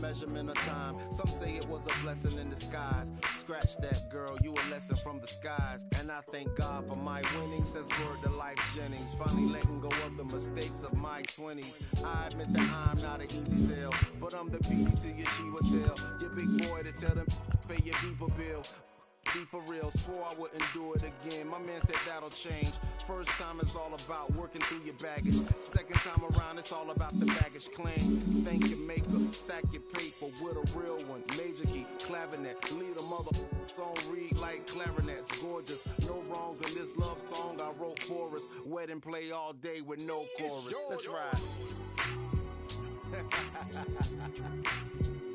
measurement of time. Some say it was a blessing in disguise. Scratch that, girl, you a lesson from the skies. And I thank God for my winnings. That's word to Life Jennings. Finally letting go of the mistakes of my 20s. I admit that I'm not an easy sell, but I'm the beauty to your Shiva tail. Your big boy to tell them pay your people bill. Be for real, swore I wouldn't do it again. My man said that'll change. First time it's all about working through your baggage. Second time around it's all about the baggage claim. Thank your maker, stack your paper with a real one. Major key, clavinet, lead a mother don't read like clarinets. Gorgeous, no wrongs in this love song I wrote for us. Wedding play all day with no chorus. Let's ride.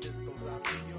This goes out to you.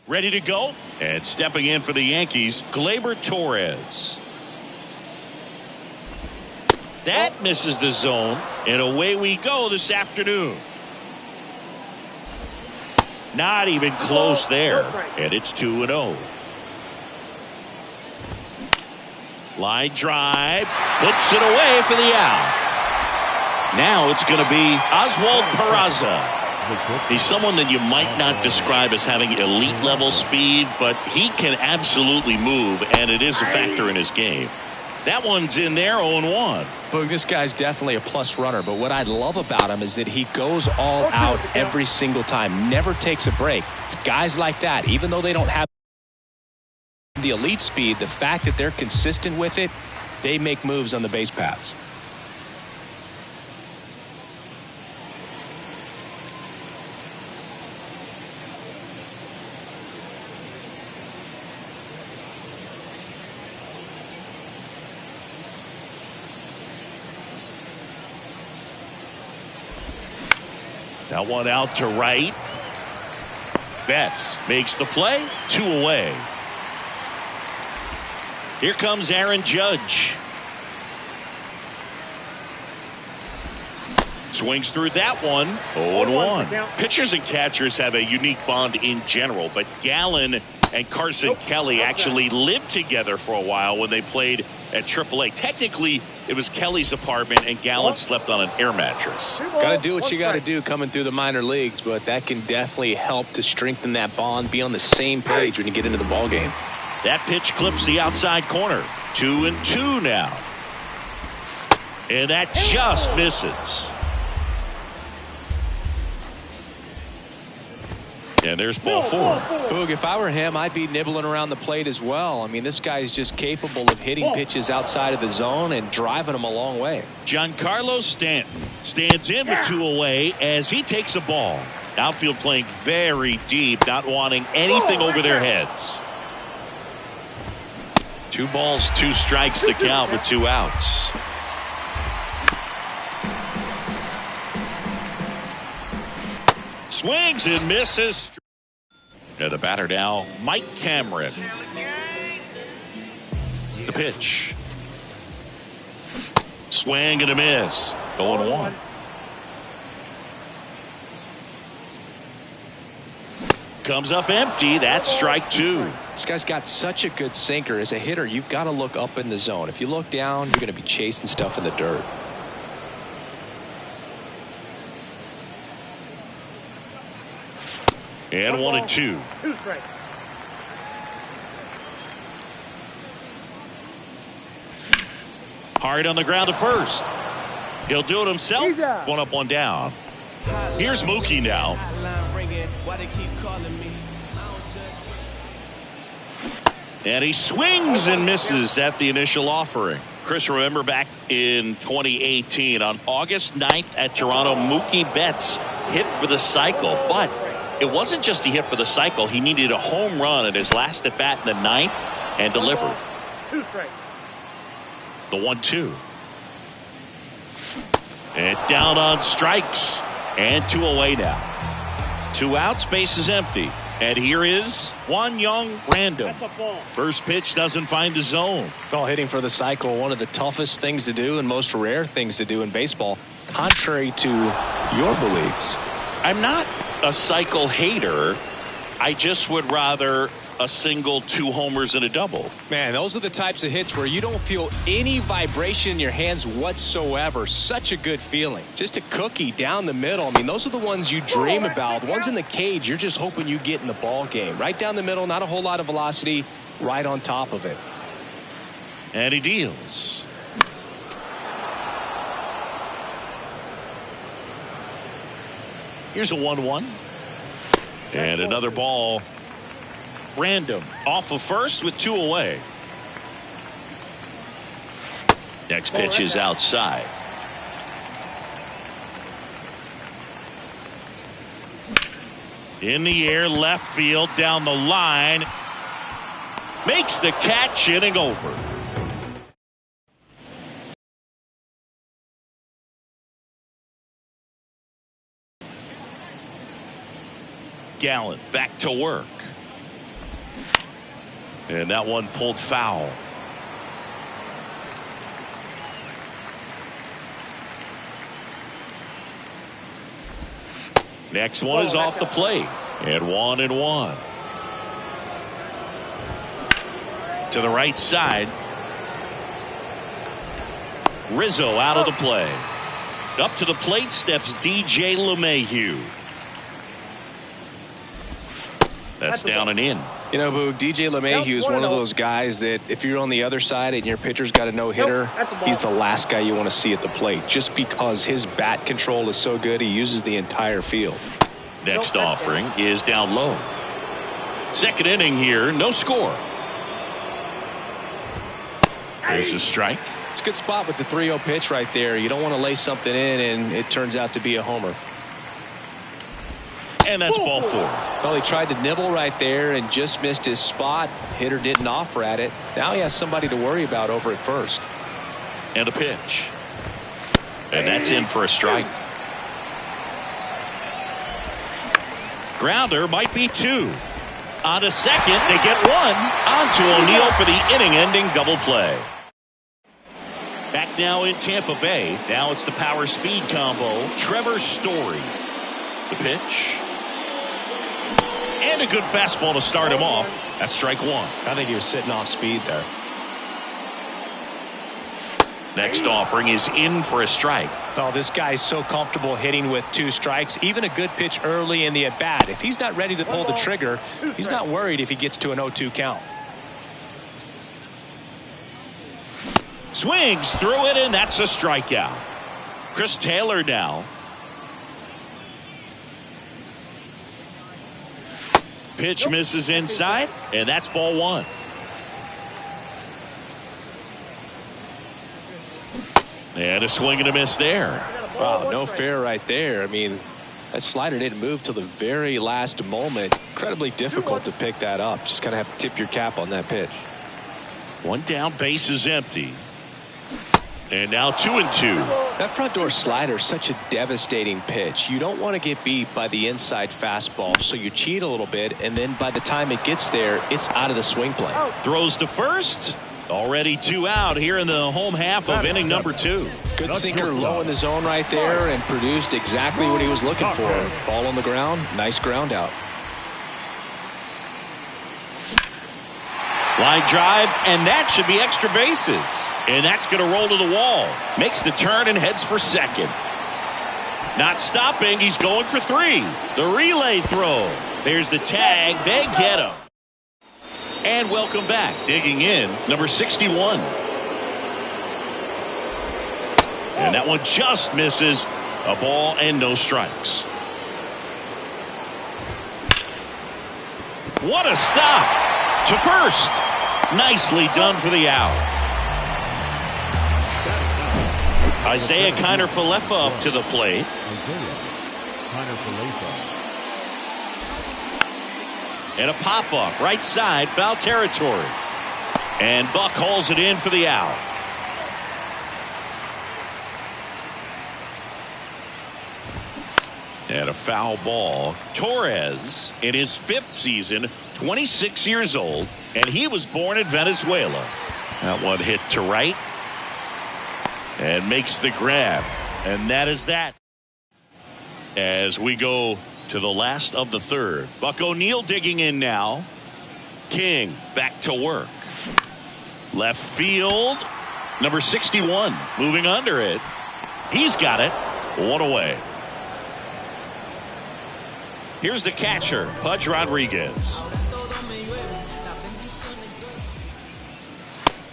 Ready to go? And stepping in for the Yankees, Gleyber Torres. That misses the zone, and away we go this afternoon. Not even close there, and it's 2-0. Line drive, puts it away for the out. Now it's going to be Oswald Peraza. He's someone that you might not describe as having elite level speed, but he can absolutely move, and it is a factor in his game. That one's in there, 0-1. Boog, this guy's definitely a plus runner, but what I love about him is that he goes all out every single time, never takes a break. It's guys like that, even though they don't have the elite speed, the fact that they're consistent with it, they make moves on the base paths. Now one out to right. Betts makes the play. 2 away. Here comes Aaron Judge. Swings through that one. 0-1. Pitchers and catchers have a unique bond in general, but Gallen and Carson Kelly actually lived together for a while when they played at AAA. Technically, it was Kelly's apartment, and Gallen slept on an air mattress. Got to do what you got to do coming through the minor leagues, but that can definitely help to strengthen that bond, be on the same page when you get into the ball game. That pitch clips the outside corner. 2-2 now. And that just misses. And there's ball 4. Boog, if I were him, I'd be nibbling around the plate as well. I mean, this guy's just capable of hitting pitches outside of the zone and driving them a long way. Giancarlo Stanton stands in with 2 away as he takes a ball. Outfield playing very deep, not wanting anything over their heads. 2 balls, 2 strikes to count with 2 outs. Swings and misses. And the batter now, Mike Cameron. The pitch. Swing and a miss. 0-1. Comes up empty. That's strike 2. This guy's got such a good sinker. As a hitter, you've got to look up in the zone. If you look down, you're going to be chasing stuff in the dirt. And 1-2. Hard on the ground to first. He'll do it himself. One up, one down. Here's Mookie now. And he swings and misses at the initial offering. Chris, remember back in 2018 on August 9th at Toronto, Mookie Betts hit for the cycle. But it wasn't just he hit for the cycle. He needed a home run at his last at bat in the ninth and delivered. The 1-2. And down on strikes. And 2 away now. 2 outs, base is empty. And here is Juan Young random. First pitch doesn't find the zone. Well, hitting for the cycle, one of the toughest things to do and most rare things to do in baseball, contrary to your beliefs. I'm not a cycle hater. I just would rather a single, 2 homers, and a double. Man, those are the types of hits where you don't feel any vibration in your hands whatsoever. Such a good feeling. Just a cookie down the middle. I mean, those are the ones you dream about. The ones in the cage, you're just hoping you get in the ball game. Right down the middle, not a whole lot of velocity, right on top of it. And he deals. Here's a 1-1. And another ball. Random off of first with 2 away. Next pitch is outside. In the air, left field, down the line. Makes the catch, inning over. Gallen back to work. And that one pulled foul. Next one is off the plate. And 1-1. To the right side. Rizzo out of the play. Up to the plate steps DJ LeMahieu. That's down and in. You know, Boog, DJ LeMahieu is one of those guys that if you're on the other side and your pitcher's got a no-hitter, he's the last guy you want to see at the plate just because his bat control is so good. He uses the entire field. Next offering is down low. Second inning here, no score. There's a strike. It's a good spot with the 3-0 pitch right there. You don't want to lay something in and it turns out to be a homer. And that's ball 4. Well, he tried to nibble right there and just missed his spot. Hitter didn't offer at it. Now he has somebody to worry about over at first. And a pitch. And that's in for a strike. Grounder might be 2. On to second, they get 1. On to O'Neill for the inning-ending double play. Back now in Tampa Bay. Now it's the power speed combo. Trevor Story. The pitch. And a good fastball to start him off. That's strike 1. I think he was sitting off speed there. Next offering is in for a strike. Oh, this guy's so comfortable hitting with 2 strikes. Even a good pitch early in the at-bat. If he's not ready to pull the trigger, he's not worried if he gets to an 0-2 count. Swings through it, and that's a strikeout. Chris Taylor now. Pitch misses inside, and that's ball 1. And a swing and a miss there. Wow, no fair right there. I mean, that slider didn't move till the very last moment. Incredibly difficult to pick that up. Just kind of have to tip your cap on that pitch. 1 down, base is empty. And now 2-2. That front door slider is such a devastating pitch. You don't want to get beat by the inside fastball, so you cheat a little bit, and then by the time it gets there, it's out of the swing plane. Throws to first. Already 2 out here in the home half of inning number 2. Good sinker low in the zone right there and produced exactly what he was looking for. Ball on the ground, nice ground out. Line drive, and that should be extra bases. And that's going to roll to the wall. Makes the turn and heads for second. Not stopping, he's going for 3. The relay throw. There's the tag, they get him. And welcome back. Digging in, number 61. And that one just misses. A ball and no strikes. What a stop to first. Nicely done for the out. Isaiah Kiner-Falefa up to the plate. And a pop-up right side, foul territory. And Buck hauls it in for the out. And a foul ball. Torres in his 5th season, 26 years old, and he was born in Venezuela. That one hit to right and makes the grab. And that is that. As we go to the last of the 3rd. Buck O'Neil digging in now. King back to work. Left field. Number 61 moving under it. He's got it. One away. Here's the catcher, Pudge Rodriguez.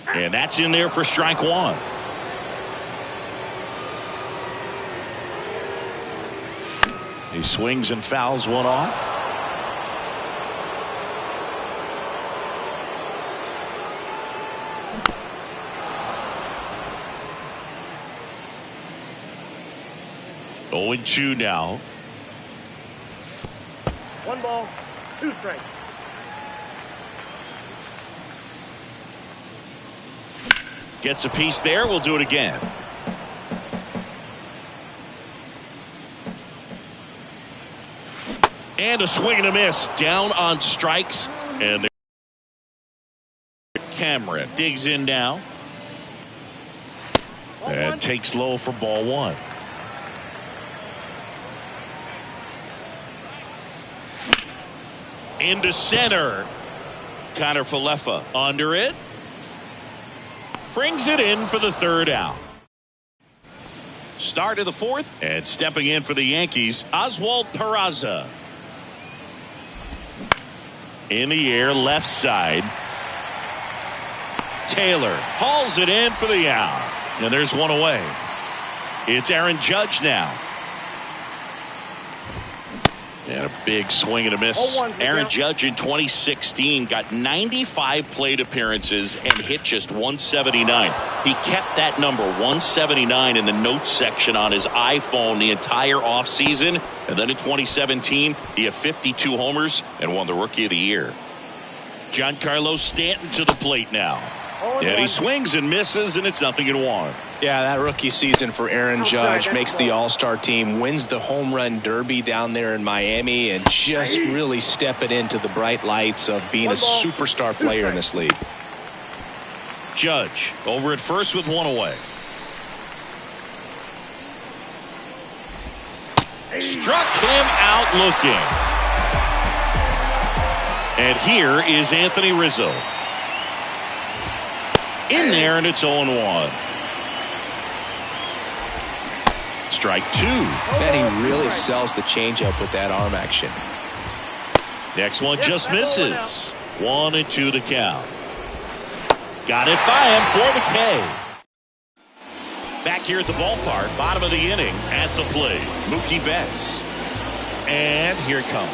And that's in there for strike 1. He swings and fouls one off. Oh, and 2 now. 1 ball, 2 strikes. Gets a piece there. We'll do it again. And a swing and a miss. Down on strikes. And the camera digs in now. And takes low for ball 1. Into center. Kiner-Falefa under it. Brings it in for the 3rd out. Start of the 4th. And stepping in for the Yankees, Oswald Peraza. In the air, left side. Taylor hauls it in for the out. And there's one away. It's Aaron Judge now. And a big swing and a miss. Aaron Judge in 2016 got 95 plate appearances and hit just 179. He kept that number 179 in the notes section on his iPhone the entire offseason. And then in 2017, he had 52 homers and won the Rookie of the Year. Giancarlo Stanton to the plate now. And he swings and misses, and it's 0-1. Yeah, that rookie season for Aaron Judge makes the All-Star team, wins the home run derby down there in Miami, and just really stepping into the bright lights of being a superstar player in this league. Judge over at first with 1 away. Struck him out looking. And here is Anthony Rizzo. In there, and it's 0-1. Strike 2. Man, he really sells the changeup with that arm action. Next one just misses. 1-2 the count. Got it by him for the K. Back here at the ballpark, bottom of the inning, at the plate, Mookie Betts. And here it comes.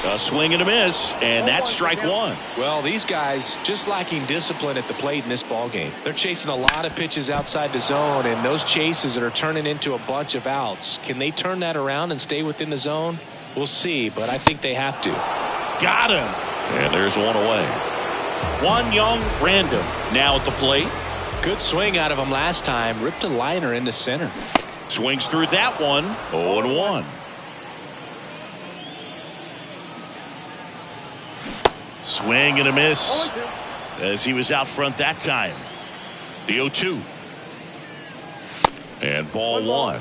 A swing and a miss, and that's strike 1. Well, these guys just lacking discipline at the plate in this ball game. They're chasing a lot of pitches outside the zone, and those chases are turning into a bunch of outs. Can they turn that around and stay within the zone? We'll see, but I think they have to. Got him. And there's 1 away. Juan Young Random now at the plate. Good swing out of him last time. Ripped a liner into center. Swings through that one. 0-1. Swing and a miss as he was out front that time. The 0-2. And ball 1.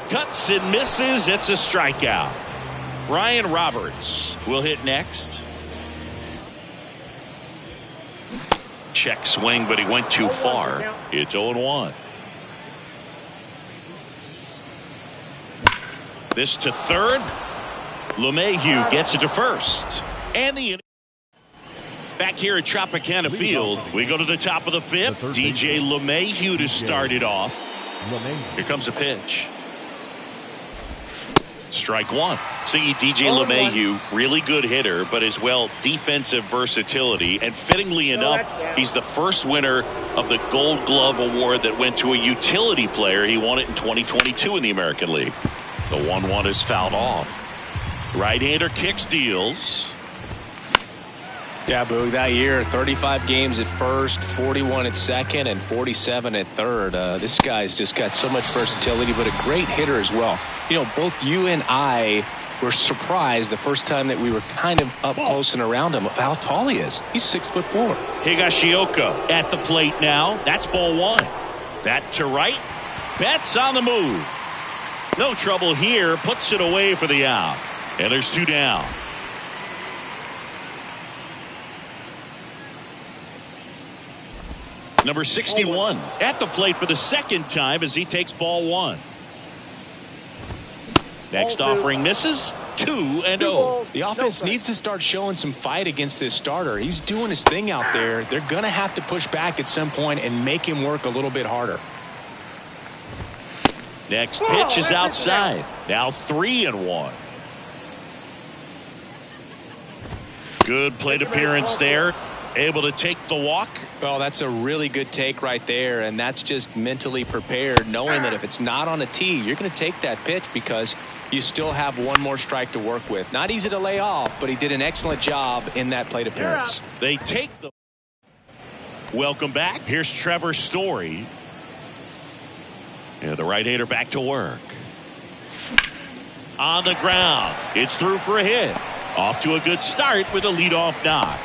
Cuts and misses. It's a strikeout. Brian Roberts will hit next. Check swing, but he went too far. It's 0-1. This to third. LeMahieu gets it to first. And the Back here at Tropicana Field, we go to the top of the fifth. DJ LeMahieu to start it off. Here comes a pitch. Strike one. See, DJ LeMahieu, really good hitter, but as well defensive versatility. And fittingly enough, he's the first winner of the Gold Glove Award that went to a utility player. He won it in 2022 in the American League. The 1-1 is fouled off. Right-hander kicks, deals. Yeah, Boog, that year, 35 games at first, 41 at second, and 47 at third. This guy's just got so much versatility, but a great hitter as well. You know, both you and I were surprised the first time that we were kind of up close and around him of how tall he is. He's 6'4". Higashioka at the plate now. That's ball one. That to right. Betts on the move. No trouble here. Puts it away for the out. And there's two down. Number 61 at the plate for the second time as he takes ball one. Next offering misses. 2-0. The offense needs to start showing some fight against this starter. He's doing his thing out there. They're going to have to push back at some point and make him work a little bit harder. Next pitch is outside. Now 3-1. Good plate appearance there. Able to take the walk. Well, that's a really good take right there, and that's just mentally prepared, knowing that if it's not on a tee, you're going to take that pitch because you still have one more strike to work with. Not easy to lay off, but he did an excellent job in that plate appearance. They take the... Welcome back. Here's Trevor Story. And the right-hander back to work. On the ground. It's through for a hit. Off to a good start with a leadoff knock.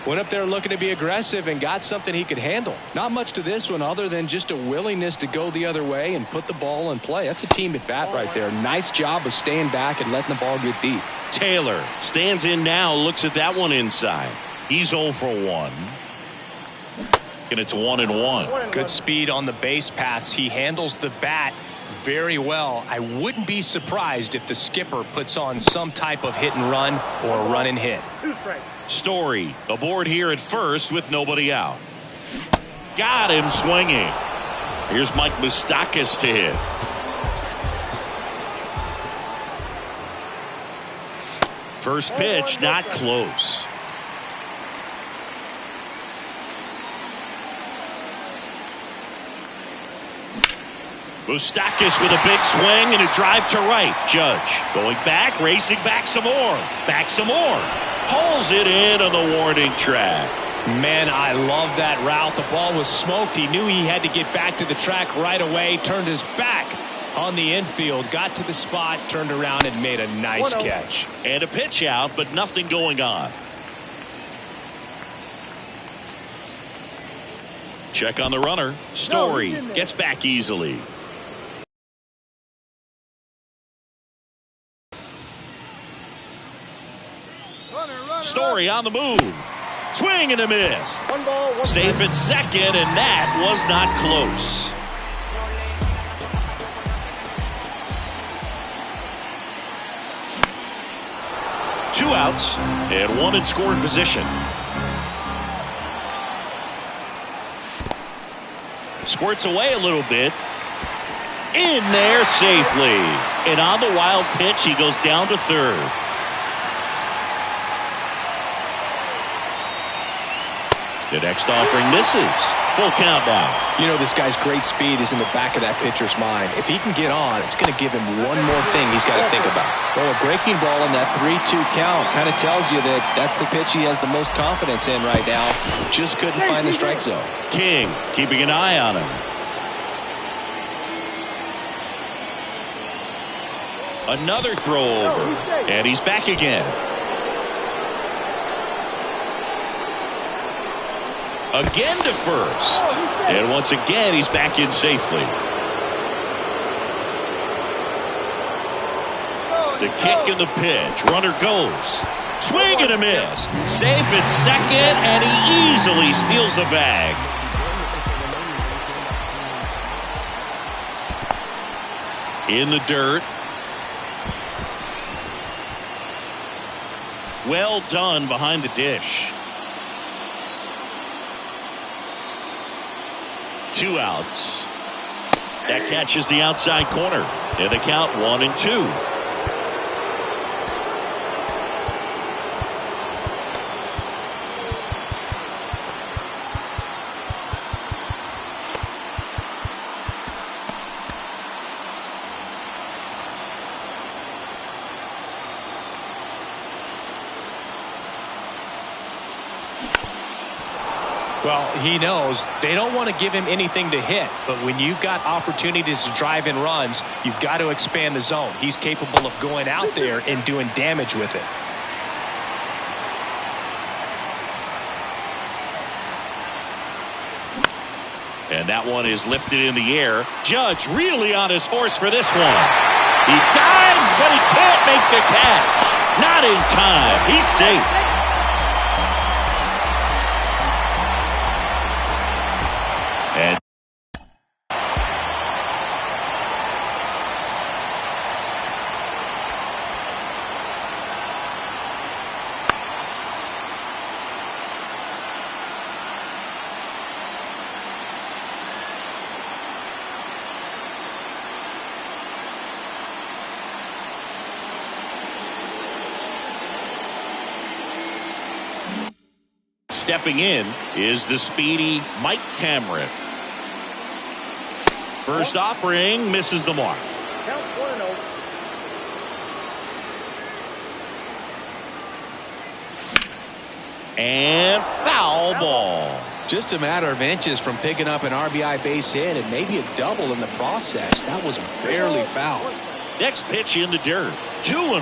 Went up there looking to be aggressive and got something he could handle. Not much to this one other than just a willingness to go the other way and put the ball in play. That's a team at bat right there. Nice job of staying back and letting the ball get deep. Taylor stands in now, looks at that one inside. He's 0 for 1. And it's 1-1. Good speed on the base pass. He handles the bat very well. I wouldn't be surprised if the skipper puts on some type of hit and run or a run and hit. Story aboard here at first with nobody out. Got him swinging. Here's Mike Moustakas to hit. First pitch not close. Moustakas with a big swing and a drive to right. Judge going back, racing back some more. Back some more. Pulls it in on the warning track. Man, I love that route. The ball was smoked. He knew he had to get back to the track right away. Turned his back on the infield. Got to the spot, turned around and made a nice catch. And a pitch out, but nothing going on. Check on the runner. Story gets back easily. Story on the move. Swing and a miss. Safe at second, and that was not close. Two outs and one in scoring position. Squirts away a little bit. In there safely. And on the wild pitch, he goes down to third. The next offering misses. Full count now. You know, this guy's great speed is in the back of that pitcher's mind. If he can get on, it's going to give him one more thing he's got to think about. Well, a breaking ball in that 3-2 count kind of tells you that that's the pitch he has the most confidence in right now. Just couldn't find the strike zone. King keeping an eye on him. Another throw over. And he's back again. Again to first. And once again, he's back in safely. The kick and the pitch. Runner goes. Swing and a miss. Safe at second, and he easily steals the bag. In the dirt. Well done behind the dish. 2 outs. That catches the outside corner. And the count 1-2. Well, he knows they don't want to give him anything to hit, but when you've got opportunities to drive in runs, you've got to expand the zone. He's capable of going out there and doing damage with it. And that one is lifted in the air. Judge really on his horse for this one. He dives, but he can't make the catch. Not in time. He's safe. And stepping in is the speedy Mike Cameron. First offering misses the mark. Count 1-0. And foul ball. Just a matter of inches from picking up an RBI base hit and maybe a double in the process. That was barely foul. Next pitch in the dirt. 2-1.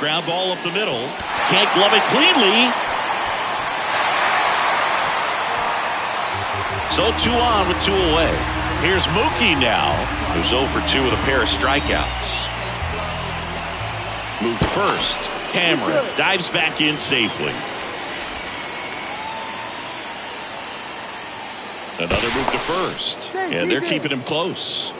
Ground ball up the middle. Can't glove it cleanly. So 2 on with 2 away. Here's Mookie now, who's 0 for 2 with a pair of strikeouts. Moved to first. Cameron dives back in safely. Another move to first. And they're keeping him close.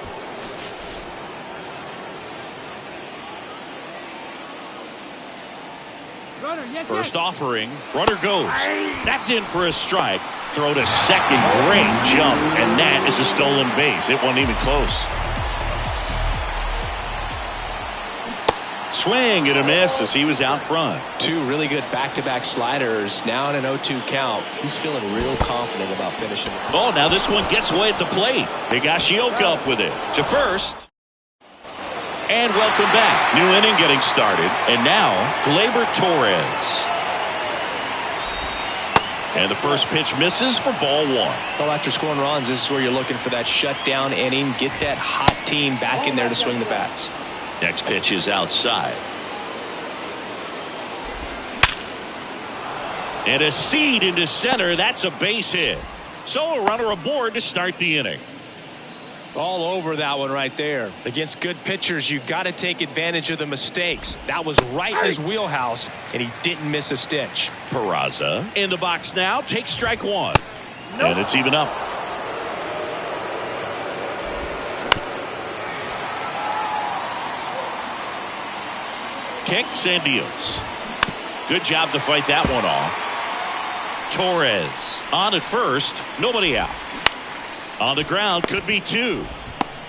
First offering. Runner goes. That's in for a strike. Throw to second. Great jump. And that is a stolen base. It wasn't even close. Swing and a miss as he was out front. 2 really good back-to-back sliders. Now in an 0-2 count. He's feeling real confident about finishing. Oh, now this one gets away at the plate. Higashioka up with it. To first. And welcome back. New inning getting started. And now, Gleyber Torres. And the first pitch misses for ball 1. Well, after scoring runs, this is where you're looking for that shutdown inning. Get that hot team back in there to swing the bats. Next pitch is outside. And a seed into center. That's a base hit. So a runner aboard to start the inning. All over that one right there. Against good pitchers, you got to take advantage of the mistakes. That was right in his wheelhouse, and he didn't miss a stitch. Peraza in the box now. Takes strike 1. And it's even up. Kicks and deals. Good job to fight that one off. Torres on at first. Nobody out. On the ground, could be 2.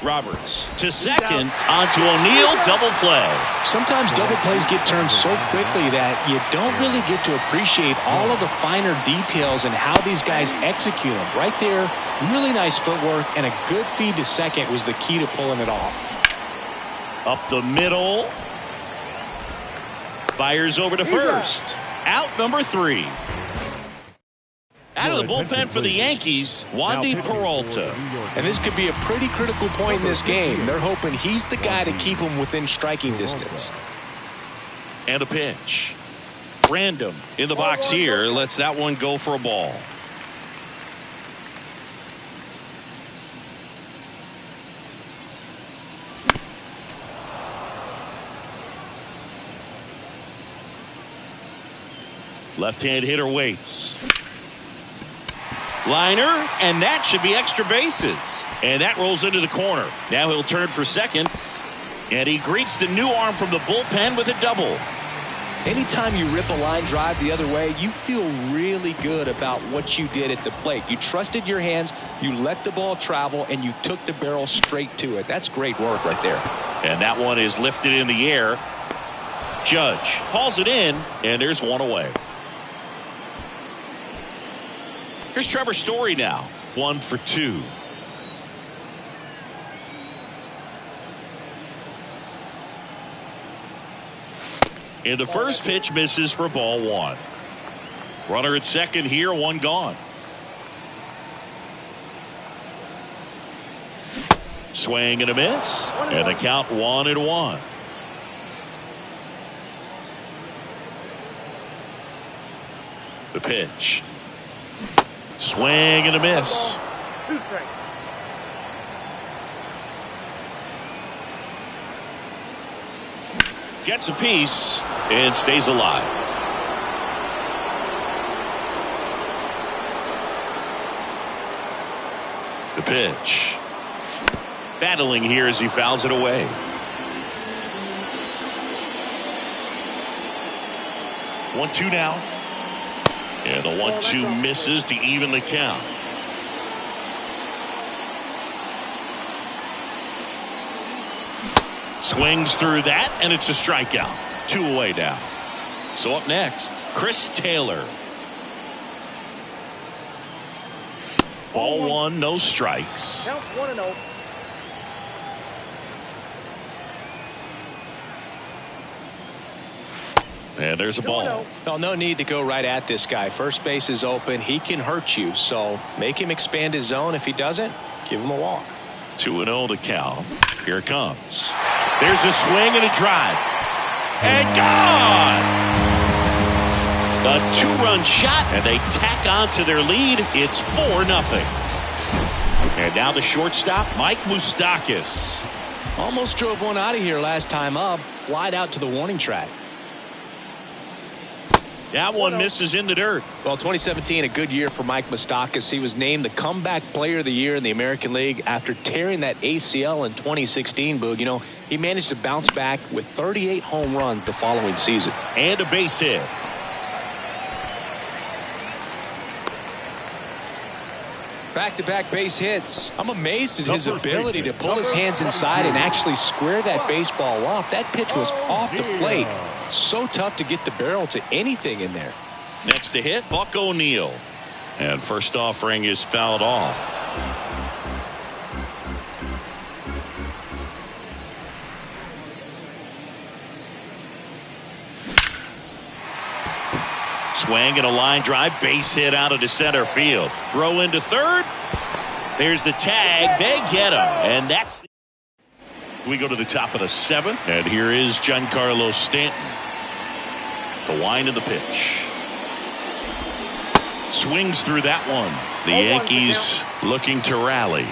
Roberts to second, onto O'Neill, double play. Sometimes double plays get turned so quickly that you don't really get to appreciate all of the finer details and how these guys execute them. Right there, really nice footwork, and a good feed to second was the key to pulling it off. Up the middle. Fires over to first. Out number 3. Out of the bullpen for the Yankees, Wandy Peralta. And this could be a pretty critical point in this game. They're hoping he's the guy to keep them within striking distance. And a pitch. Random in the box here. Lets that one go for a ball. Left-hand hitter waits. Liner, and that should be extra bases. And that rolls into the corner. Now he'll turn for second. And he greets the new arm from the bullpen with a double. Anytime you rip a line drive the other way, you feel really good about what you did at the plate. You trusted your hands, you let the ball travel, and you took the barrel straight to it. That's great work right there. And that one is lifted in the air. Judge hauls it in, and there's one away. Here's Trevor Story now. 1 for 2. And the first pitch misses for ball 1. Runner at second here, 1 gone. Swing and a miss. And the count 1-1. The pitch. Swing and a miss. 2 strikes. Gets a piece and stays alive. The pitch. Battling here as he fouls it away. One, two now. And the 1-2 misses to even the count. Swings through that, and it's a strikeout. 2 away now. So up next, Chris Taylor. Ball 1, no strikes. Count 1-0. And there's a ball. Well, no need to go right at this guy. First base is open. He can hurt you, so make him expand his zone. If he doesn't, give him a walk. 2-0 to count. Here it comes. There's a swing and a drive. And gone! A 2-run shot, and they tack on to their lead. It's 4-0. And now the shortstop, Mike Moustakas. Almost drove one out of here last time up. Flied out to the warning track. That one misses in the dirt. Well, 2017, a good year for Mike Moustakas. He was named the comeback player of the year in the American League after tearing that ACL in 2016, Boog. You know, he managed to bounce back with 38 home runs the following season. And a base hit. Back-to-back base hits. I'm amazed at his ability to pull his hands inside and actually square that baseball off. That pitch was off the plate. So tough to get the barrel to anything in there. Next to hit, Buck O'Neil. And first offering is fouled off. Swing and a line drive, base hit out into center field. Throw into third. There's the tag. They get him. And that's. We go to the top of the 7th. And here is Giancarlo Stanton. The wind of the pitch. Swings through that one. The Yankees looking to rally.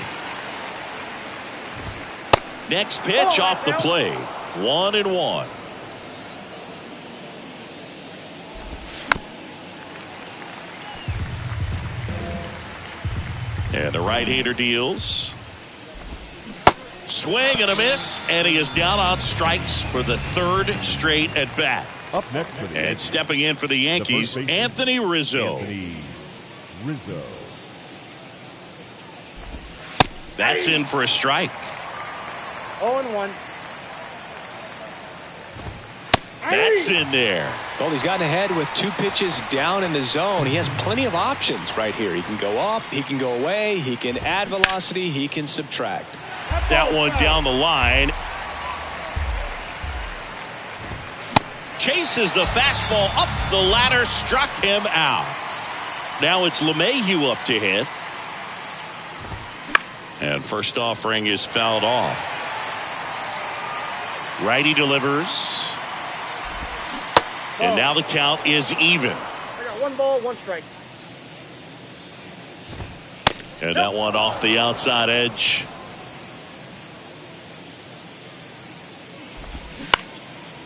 Next pitch off the plate. 1-1. And the right-hander deals. Swing and a miss, and he is down on strikes for the 3rd straight at bat. Up next for the and stepping in for the Yankees, Anthony Rizzo. That's in for a strike. 0-1. That's in there. Well, he's gotten ahead with 2 pitches down in the zone. He has plenty of options right here. He can go up, he can go away, he can add velocity, he can subtract. That one down the line. Chases the fastball up the ladder, struck him out. Now it's LeMahieu up to hit. And first offering is fouled off. Righty delivers. And now the count is even. I got 1 ball, 1 strike. And that one off the outside edge.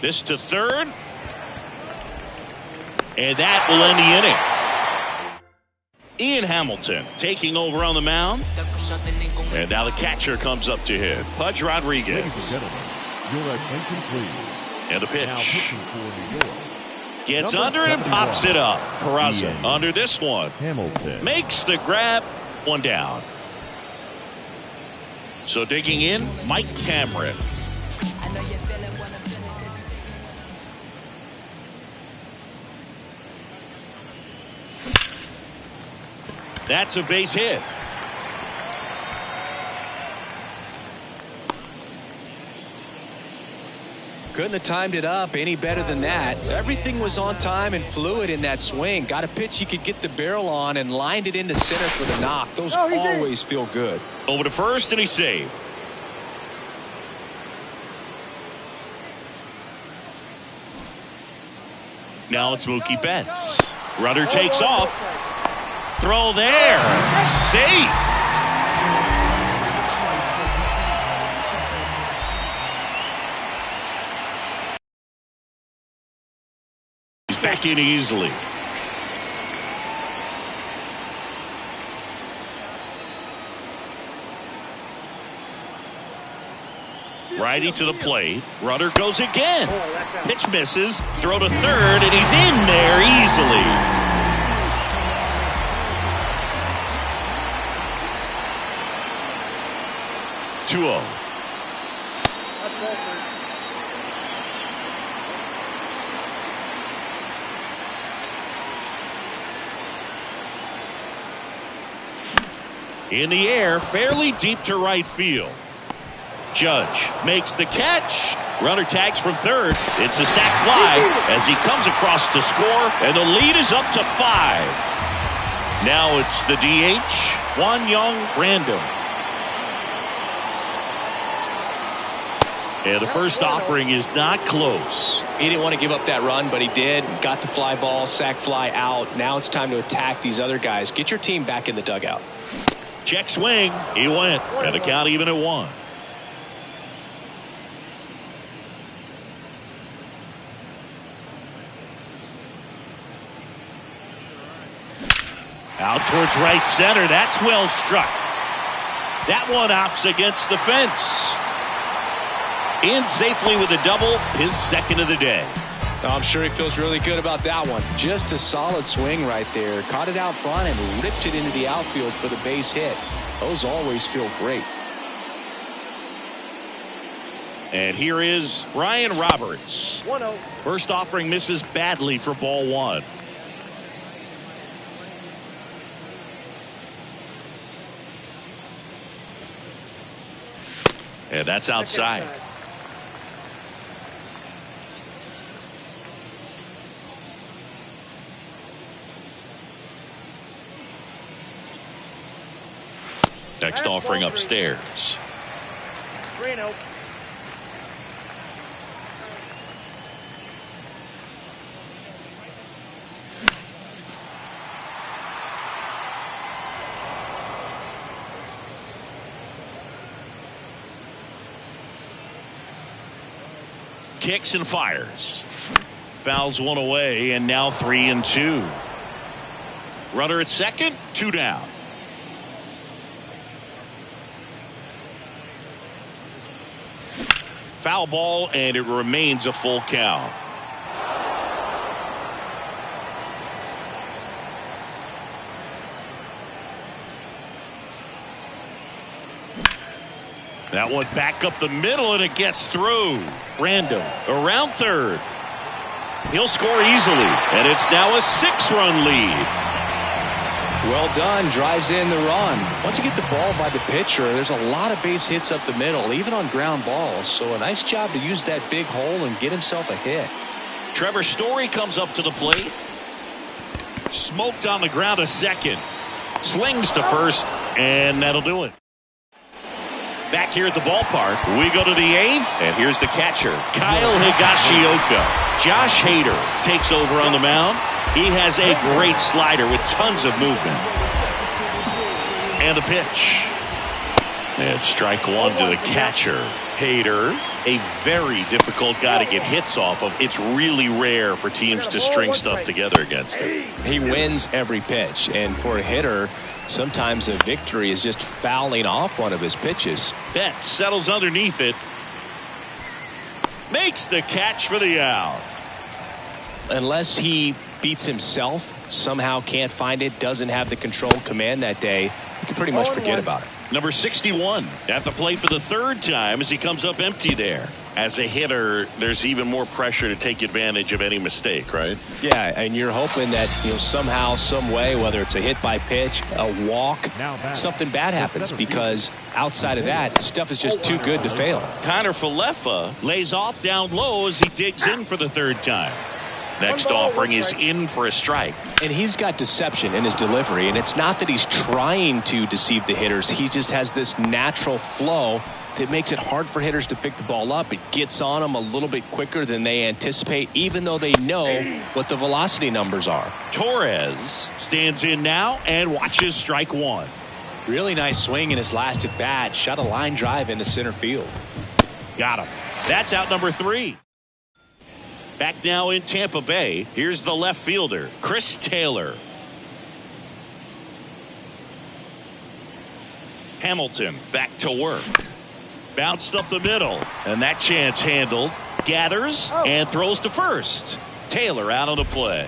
This to third. And that will end the inning. Ian Hamilton taking over on the mound. And now the catcher comes up to hit. Pudge Rodriguez. Your attention, please. And the Now pitch. pitching for New York. Gets Number under and 71. pops it up. Peraza Ian under this one. Hamilton. Makes the grab. One down. So digging in, Mike Cameron. That's a base hit. Couldn't have timed it up any better than that. Everything was on time and fluid in that swing. Got a pitch he could get the barrel on and lined it into center for the knock. Those always feel good. Over to first, and he saved. Now it's Mookie Betts. Runner takes off. Throw there. Safe. He's back in easily. Righty to the plate. Runner goes again. Pitch misses. Throw to third, and he's in there easily. Two-0. In the air, fairly deep to right field. Judge makes the catch. Runner tags from third. It's a sac fly as he comes across to score, and the lead is up to 5. Now it's the DH, Juan Young Random. And the first offering is not close. He didn't want to give up that run, but he did. Got the fly ball, sac fly out. Now it's time to attack these other guys. Get your team back in the dugout. Check swing. He went. And the count even at 1. Out towards right center. That's well struck. That one opts against the fence. In safely with a double, his second of the day. I'm sure he feels really good about that one. Just a solid swing right there. Caught it out front and ripped it into the outfield for the base hit. Those always feel great. And here is Brian Roberts. 1-0. First offering misses badly for ball 1. And that's outside. Next offering upstairs. 3-0. Kicks and fires. Fouls one away, and now 3-2. Runner at second, 2 down. Foul ball, and it remains a full count. That one back up the middle, and it gets through. Random around third. He'll score easily, and it's now a 6-run lead. Well done. Drives in the run. Once you get the ball by the pitcher, there's a lot of base hits up the middle, even on ground balls. So a nice job to use that big hole and get himself a hit. Trevor Story comes up to the plate. Smoked on the ground a second. Slings to first, and that'll do it. Back here at the ballpark, we go to the 8th, and here's the catcher, Kyle Higashioka. Josh Hader takes over on the mound. He has a great slider with tons of movement. And a pitch. And strike 1 to the catcher. Hader, a very difficult guy to get hits off of. It's really rare for teams to string stuff together against him. He wins every pitch, and for a hitter, sometimes a victory is just fouling off one of his pitches. Betts settles underneath it. makes the catch for the out. Unless he beats himself, somehow can't find it, doesn't have the control command that day, you can pretty much forget about it. Number 61 at the plate for the third time as he comes up empty there. As a hitter, there's even more pressure to take advantage of any mistake, right? Yeah, and you're hoping that somehow, some way, whether it's a hit by pitch, a walk, something bad happens, because outside of that, stuff is just too good to fail. Connor Falefa lays off down low as he digs in for the third time. Next offering is in for a strike. And he's got deception in his delivery, and it's not that he's trying to deceive the hitters. He just has this natural flow that makes it hard for hitters to pick the ball up. It gets on them a little bit quicker than they anticipate, even though they know what the velocity numbers are. Torres stands in now and watches strike one. Really nice swing in his last at bat. Shot a line drive into center field. Got him. That's out number 3. Back now in Tampa Bay. Here's the left fielder, Chris Taylor. Hamilton back to work. Bounced up the middle, and that chance handled. Gathers and throws to first. Taylor out on the play.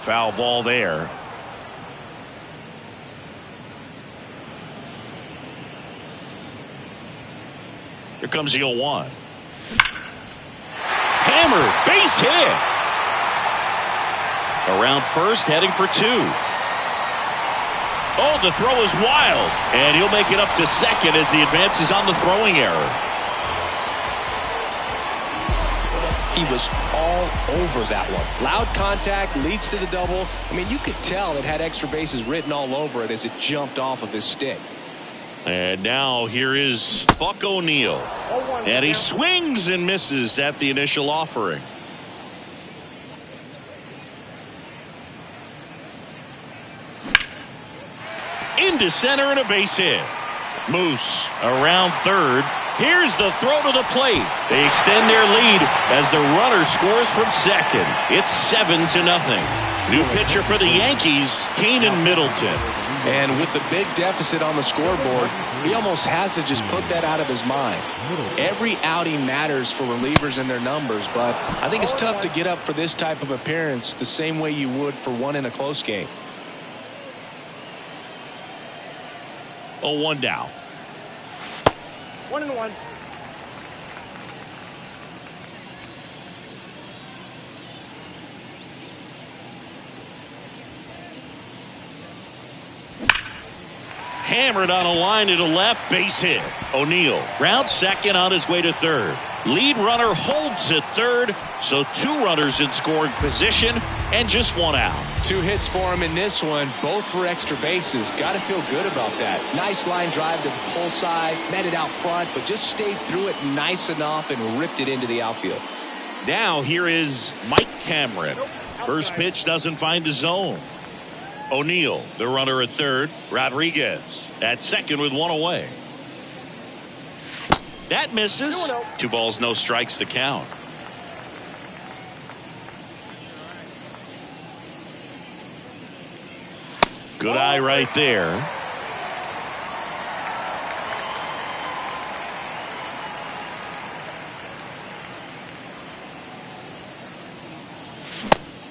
Foul ball there. Here comes the 0-1. Hammer, base hit. Around first, heading for 2. Oh, the throw is wild. And he'll make it up to second as he advances on the throwing error. He was all over that one. Loud contact, leads to the double. I mean, you could tell it had extra bases written all over it as it jumped off of his stick. And now here is Buck O'Neil. And he swings and misses at the initial offering. Into center and a base hit. Moose around third. Here's the throw to the plate. They extend their lead as the runner scores from second. It's 7-0. New pitcher for the Yankees, Keenan Middleton. And with the big deficit on the scoreboard, he almost has to just put that out of his mind. Every outing matters for relievers and their numbers, but I think it's tough to get up for this type of appearance the same way you would for one in a close game. 0-1 now. 1-1. Hammered on a line to the left, base hit. O'Neil rounds second on his way to third. Lead runner holds at third, so 2 runners in scoring position and just 1 out. 2 hits for him in this one, both for extra bases. Got to feel good about that. Nice line drive to the pull side, met it out front, but just stayed through it nice enough and ripped it into the outfield. Now here is Mike Cameron. First pitch doesn't find the zone. O'Neil, the runner at third. Rodriguez at second with 1 away. That misses. 2 balls, no strikes to count. Good eye right there.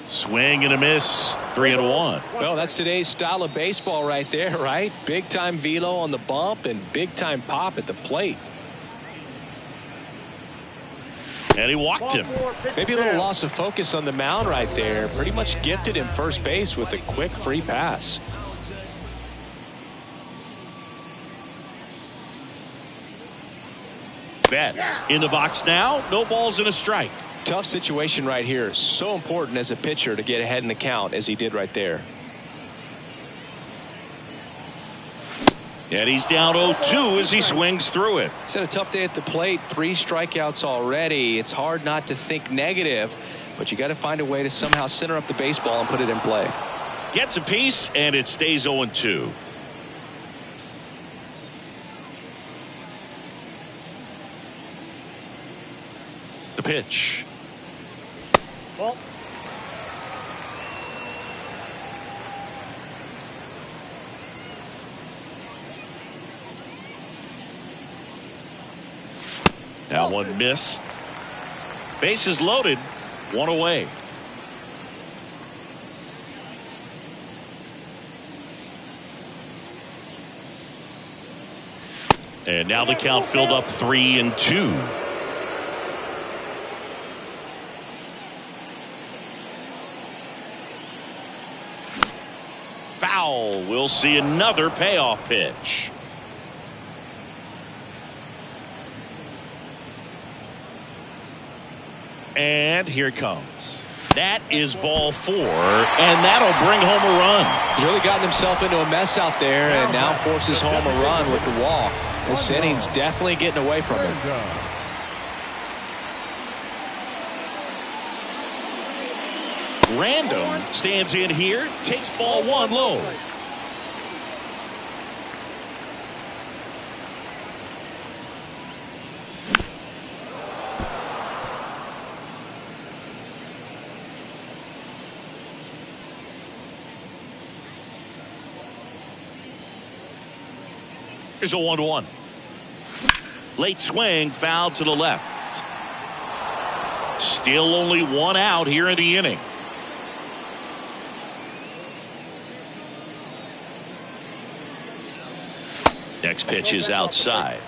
Swing and a miss. 3-1. Well, that's today's style of baseball right there, right? Big time velo on the bump and big time pop at the plate. And he walked him. Maybe a little loss of focus on the mound right there. Pretty much gifted him first base with a quick free pass. Betts in the box now. No balls and a strike. Tough situation right here. So important as a pitcher to get ahead in the count as he did right there. And he's down 0-2 as he swings through it. He's had a tough day at the plate. 3 strikeouts already. It's hard not to think negative, but you got to find a way to somehow center up the baseball and put it in play. Gets a piece, and it stays 0-2. The pitch. That one missed. Bases loaded. One away. And now the count filled up 3-2. Foul. We'll see another payoff pitch. And here it comes. That is ball 4, and that'll bring home a run. He's really gotten himself into a mess out there and now forces home a run with the walk. This inning's definitely getting away from him. Random stands in here, takes ball 1 low. Here's a 1-1. Late swing, foul to the left. Still only 1 out here in the inning. Next pitch is outside.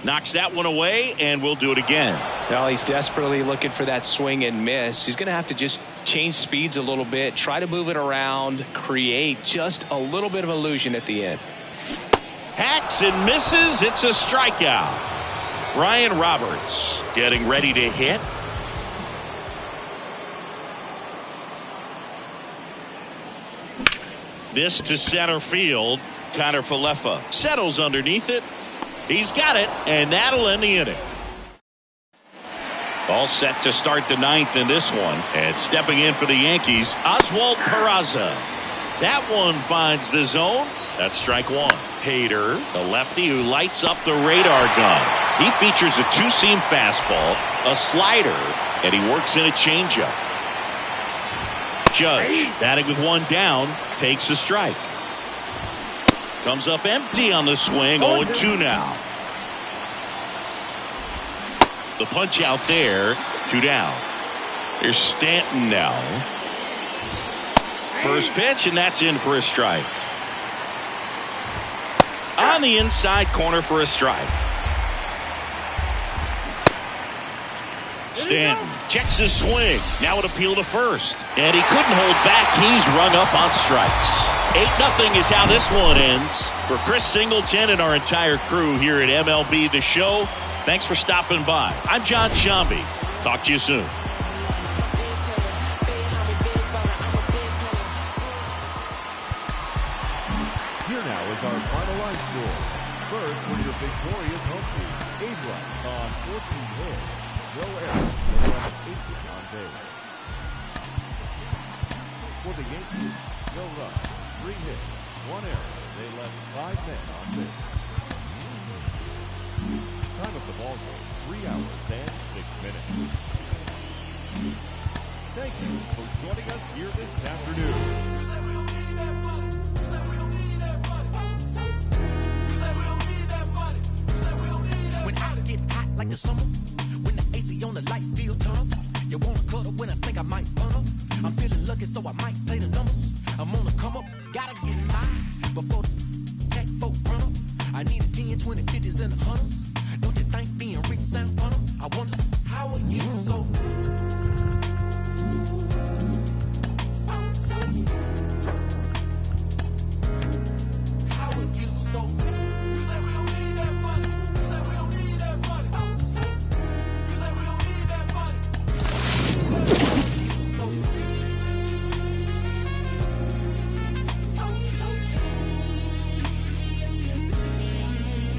Knocks that one away, and we'll do it again. Well, he's desperately looking for that swing and miss. He's going to have to just change speeds a little bit, try to move it around, create just a little bit of illusion at the end. Hacks and misses. It's a strikeout. Brian Roberts getting ready to hit. This to center field. Connor Falefa settles underneath it. He's got it, and that'll end the inning. All set to start the 9th in this one. And stepping in for the Yankees, Oswald Peraza. That one finds the zone. That's strike 1. Hader, the lefty who lights up the radar gun. He features a 2-seam fastball, a slider, and he works in a changeup. Judge, batting with 1 down, takes a strike. Comes up empty on the swing. 0-2 now. The punch out there. 2 down. Here's Stanton now. First pitch, and that's in for a strike. On the inside corner for a strike. Stanton checks his swing. Now an appeal to first. And he couldn't hold back. He's rung up on strikes. 8-0 is how this one ends. For Chris Singleton and our entire crew here at MLB The Show, thanks for stopping by. I'm John Shambi. Talk to you soon. Here now is our final line score. First, for your victorious home team, 8 runs on 14 hits. Joe Aaron left 8 on base. For the Yankees, Joe Russ, 3 hits, 1 error. They left 5 men on base. Time of the ball game, 3 hours and 6 minutes. Thank you for joining us here this afternoon. When I get hot like the summer, when the AC on the light feel turn, you wanna cuddle when I think I might funnel. I'm feeling lucky, so I might play the numbers. I'm on the come up, gotta get mine before the tech folk run up. I need a 10, 20, 50s, and 100s. Don't you think being rich sound fun? I wonder how are you so? How are you so? You say we don't need that money. You say we don't need that money. You say we don't need that money. How are you so?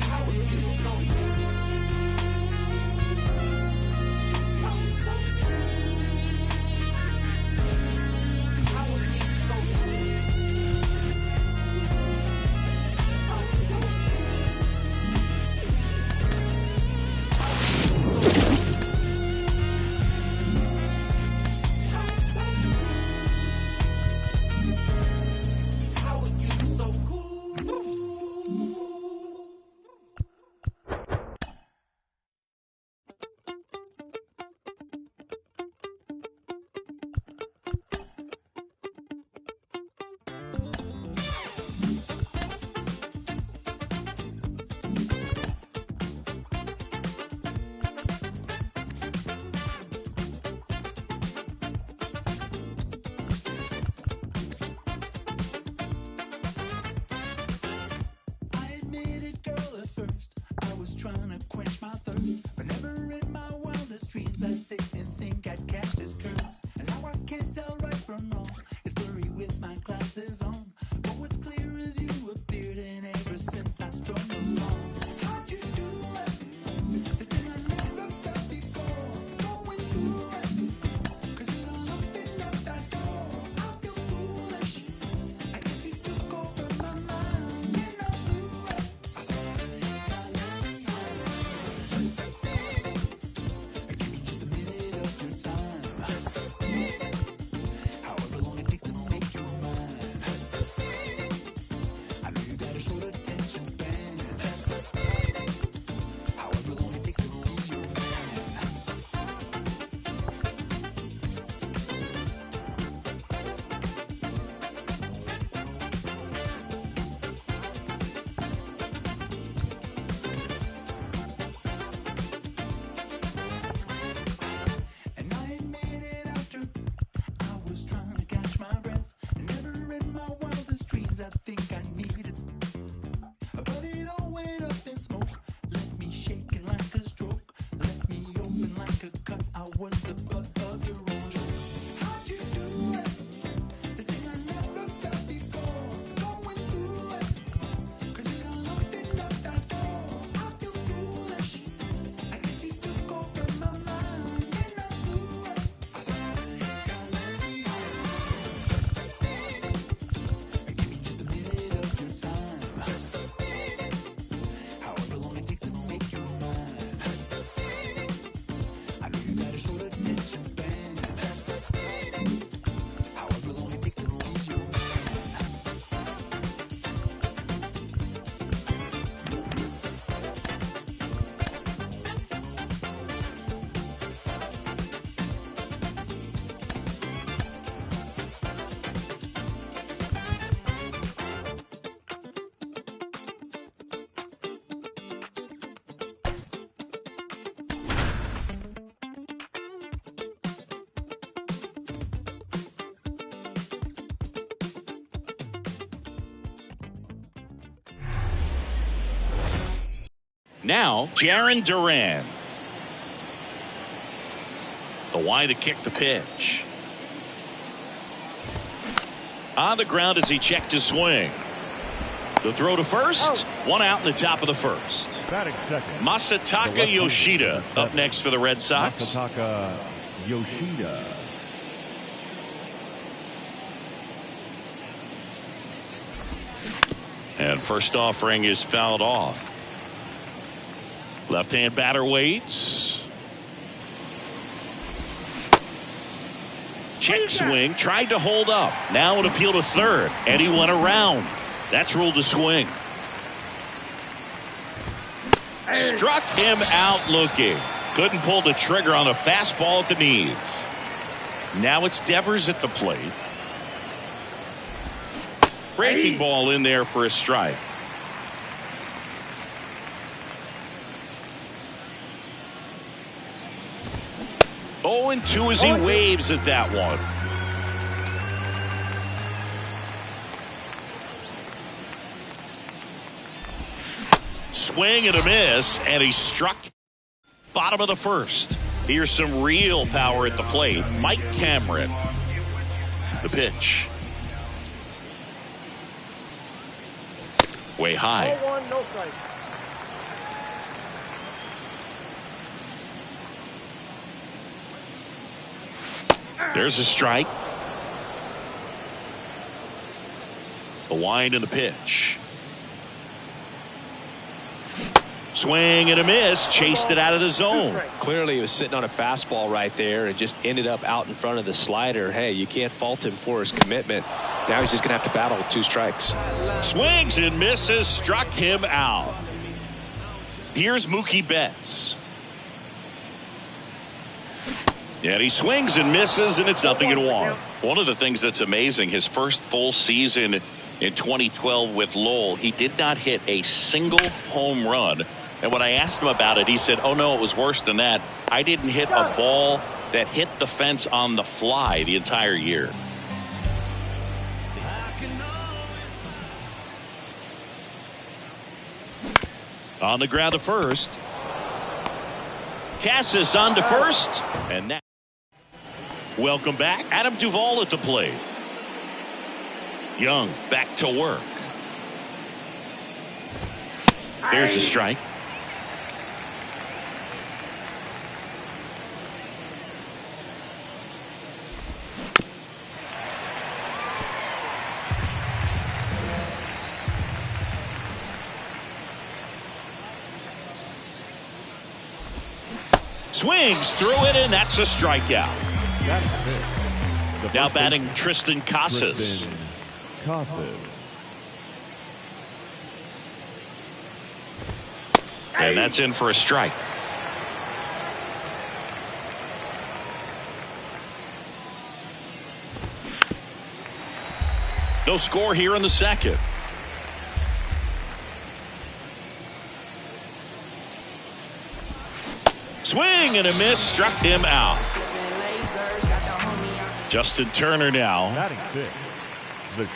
How are you so? it, girl, at first. I was trying to quench my thirst, but never in my wildest dreams I'd sit and think I'd catch this curse. And now I can't tell right from wrong. It's blurry with my glasses on, but what's clear is you appeared, and ever since I strung along. How'd you do it? This thing I never felt before. Going through it, 'cause you don't open up that door. I feel foolish. I guess you took over my mind, and I blew it. I thought I left behind. Just a minute. Give me just a minute of your time. Just a minute. However long it takes to make you mine. Just a minute. I know you got a short attention span. Just a minute. However long it takes to lose your man. And I admit it after I was trying to catch my breath. And never in my wildest dreams I think I needed. But it all went up in smoke. Let me shake it like a stroke. Let me open like a cut. I was the butt of your own joke. How'd you do it? This thing I never felt before. Going through it, 'cause you don't open up that door. I feel foolish. I guess you took over my mind, and I blew it. I thought I left behind. Just a minute. Give me just a minute of your time. Just a minute. However long it takes to make you mine. Just a minute. I know you got a short attention span. Just a minute. However long it takes to lose your man. Now, Jaron Duran. The wide to kick the pitch. On the ground as he checked his swing. The throw to first. One out in the top of the first. Batting second. Masataka Yoshida up next for the Red Sox. Masataka Yoshida. And first offering is fouled off. Left-hand batter waits. Check swing. Tried to hold up. Now an appeal to third. And he went around. That's ruled a swing. Struck him out looking. Couldn't pull the trigger on a fastball at the knees. Now it's Devers at the plate. Breaking ball in there for a strike. Oh, and 2 as he waves at that one. Swing and a miss, and he struck bottom of the first. Here's some real power at the plate. Mike Cameron. The pitch. Way high. 0-1, no strike. There's a strike. The wind and the pitch. Swing and a miss. Chased it out of the zone. Clearly he was sitting on a fastball right there and just ended up out in front of the slider. Hey, you can't fault him for his commitment. Now he's just going to have to battle with 2 strikes. Swings and misses. Struck him out. Here's Mookie Betts. And he swings and misses, and it's 0-1. One of the things that's amazing, his first full season in 2012 with Lowell, he did not hit a single home run. And when I asked him about it, he said, oh, no, it was worse than that. I didn't hit a ball that hit the fence on the fly the entire year. On the ground to first. Cassis on to first. And that. Welcome back. Adam Duvall at the plate. Young back to work. There's a strike. Swings through it, and that's a strikeout. That's it. Now batting Tristan Casas. And that's in for a strike. No score here in the second. Swing and a miss, struck him out. Justin Turner now. Batting six.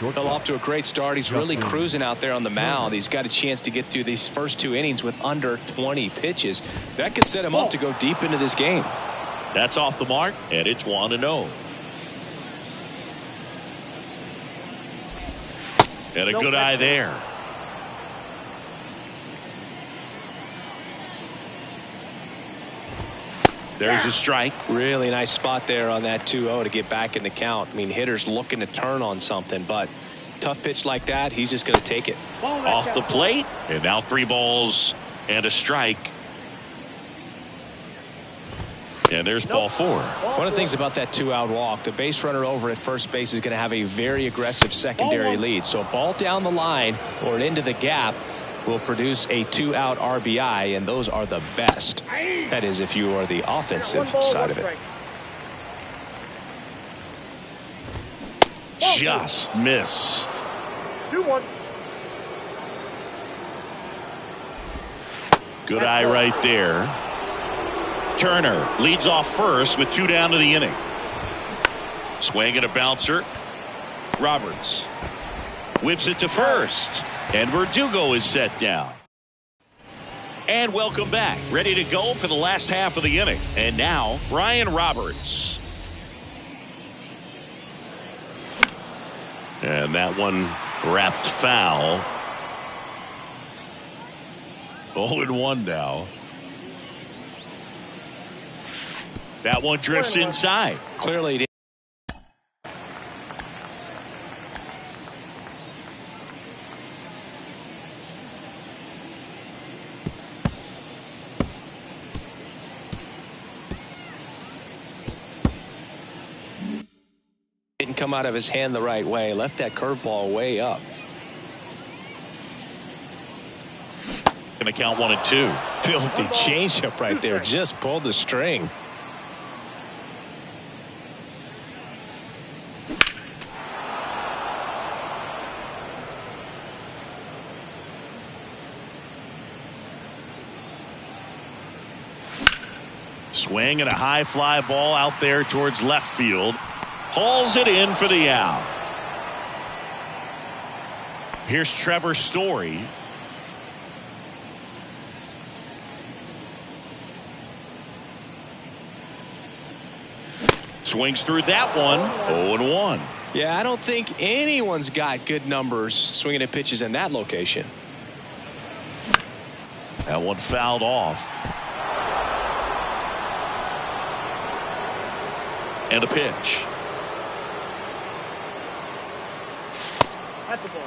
Well, off to a great start. He's really cruising out there on the mound. He's got a chance to get through these first 2 innings with under 20 pitches. That could set him up to go deep into this game. That's off the mark, and it's 1-0. And a good eye there. There's a strike. Really nice spot there on that 2-0 to get back in the count. I mean, hitters looking to turn on something, but tough pitch like that, he's just going to take it. Off the plate, and now 3 balls and a strike. And there's ball 4. One of the things about that 2-out walk, the base runner over at first base is going to have a very aggressive secondary lead. So a ball down the line or into the gap will produce a 2-out RBI, and those are the best. That is, if you are the offensive side of it. Just missed. 2-1. Good eye right there. Turner leads off first with 2 down to the inning. Swing and a bouncer. Roberts whips it to first, and Verdugo is set down. And welcome back. Ready to go for the last half of the inning. And now, Brian Roberts. And that one wrapped foul. 0-1 now. That one drifts inside. Clearly did. Didn't come out of his hand the right way. Left that curveball way up. Gonna count 1 and 2. Filthy changeup right there. Just pulled the string. Swing and a high fly ball out there towards left field. Hauls it in for the out. Here's Trevor Story. Swings through that one. 0-1. Yeah, I don't think anyone's got good numbers swinging at pitches in that location. That one fouled off. And a pitch. That's a ball.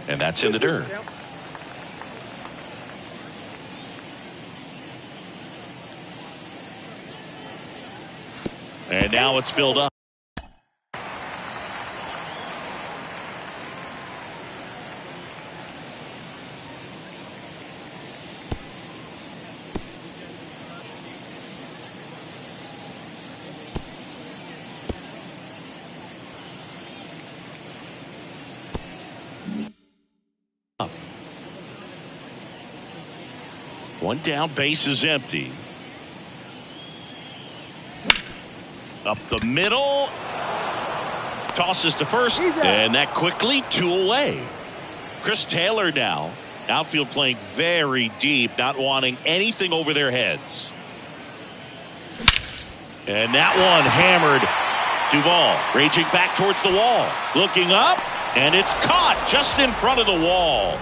And that's in the dirt. And now it's filled up. One down, base is empty. Up the middle. Tosses to first, and that quickly 2 away. Chris Taylor now. Outfield playing very deep, not wanting anything over their heads. And that one hammered. Duvall raging back towards the wall. Looking up, and it's caught just in front of the wall.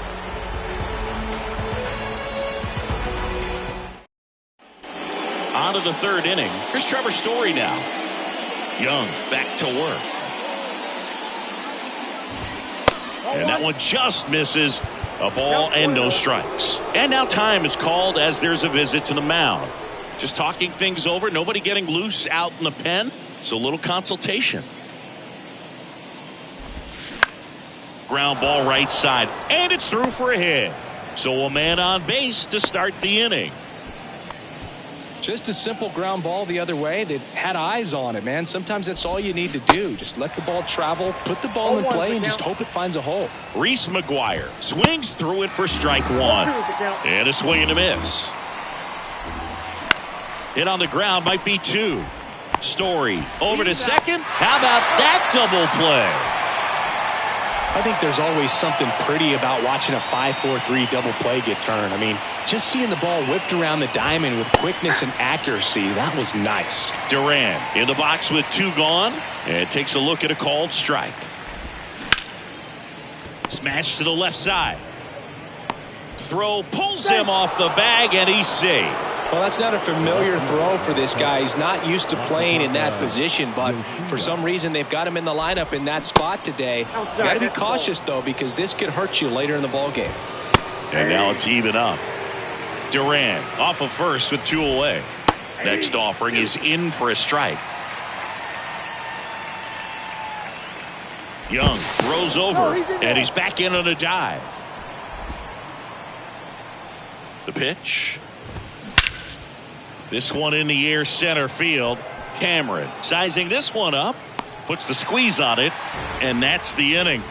On to the 3rd inning. Here's Trevor Story now. Young back to work. And that one just misses. A ball and no strikes. And now time is called as there's a visit to the mound. Just talking things over. Nobody getting loose out in the pen. So a little consultation. Ground ball right side. And it's through for a hit. So a man on base to start the inning. Just a simple ground ball the other way that had eyes on it, man. Sometimes that's all you need to do. Just let the ball travel, put the ball in play, and just hope it finds a hole. Reese McGuire swings through it for strike 1. And a swing and a miss. Hit on the ground might be 2. Story over to second. How about that double play? I think there's always something pretty about watching a 5-4-3 double play get turned. I mean, just seeing the ball whipped around the diamond with quickness and accuracy, that was nice. Duran in the box with 2 gone and takes a look at a called strike. Smash to the left side. Throw pulls him off the bag and he's safe. Well, that's not a familiar throw for this guy. He's not used to playing in that position, but for some reason they've got him in the lineup in that spot today. You got to be cautious, though, because this could hurt you later in the ball game. And now it's even up. Duran off of first with 2 away. Next offering is in for a strike. Young throws over, and he's back in on a dive. The pitch. This one in the air center field. Cameron sizing this one up. Puts the squeeze on it. And that's the inning.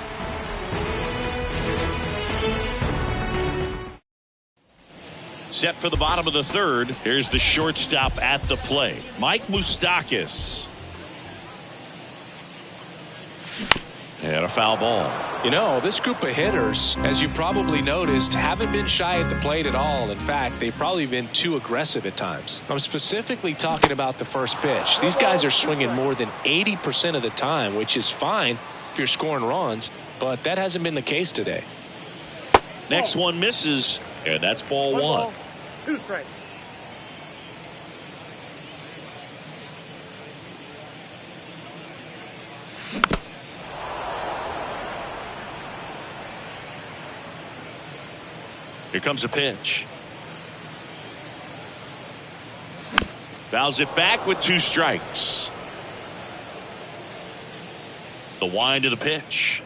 Set for the bottom of the 3rd. Here's the shortstop at the plate. Mike Moustakas. And a foul ball. You know, this group of hitters, as you probably noticed, haven't been shy at the plate at all. In fact, they've probably been too aggressive at times. I'm specifically talking about the first pitch. These guys are swinging more than 80% of the time, which is fine if you're scoring runs, but that hasn't been the case today. Next one misses, and that's ball 1. 2 strikes. Here comes a pitch. Fouls it back with 2 strikes. The wind of the pitch.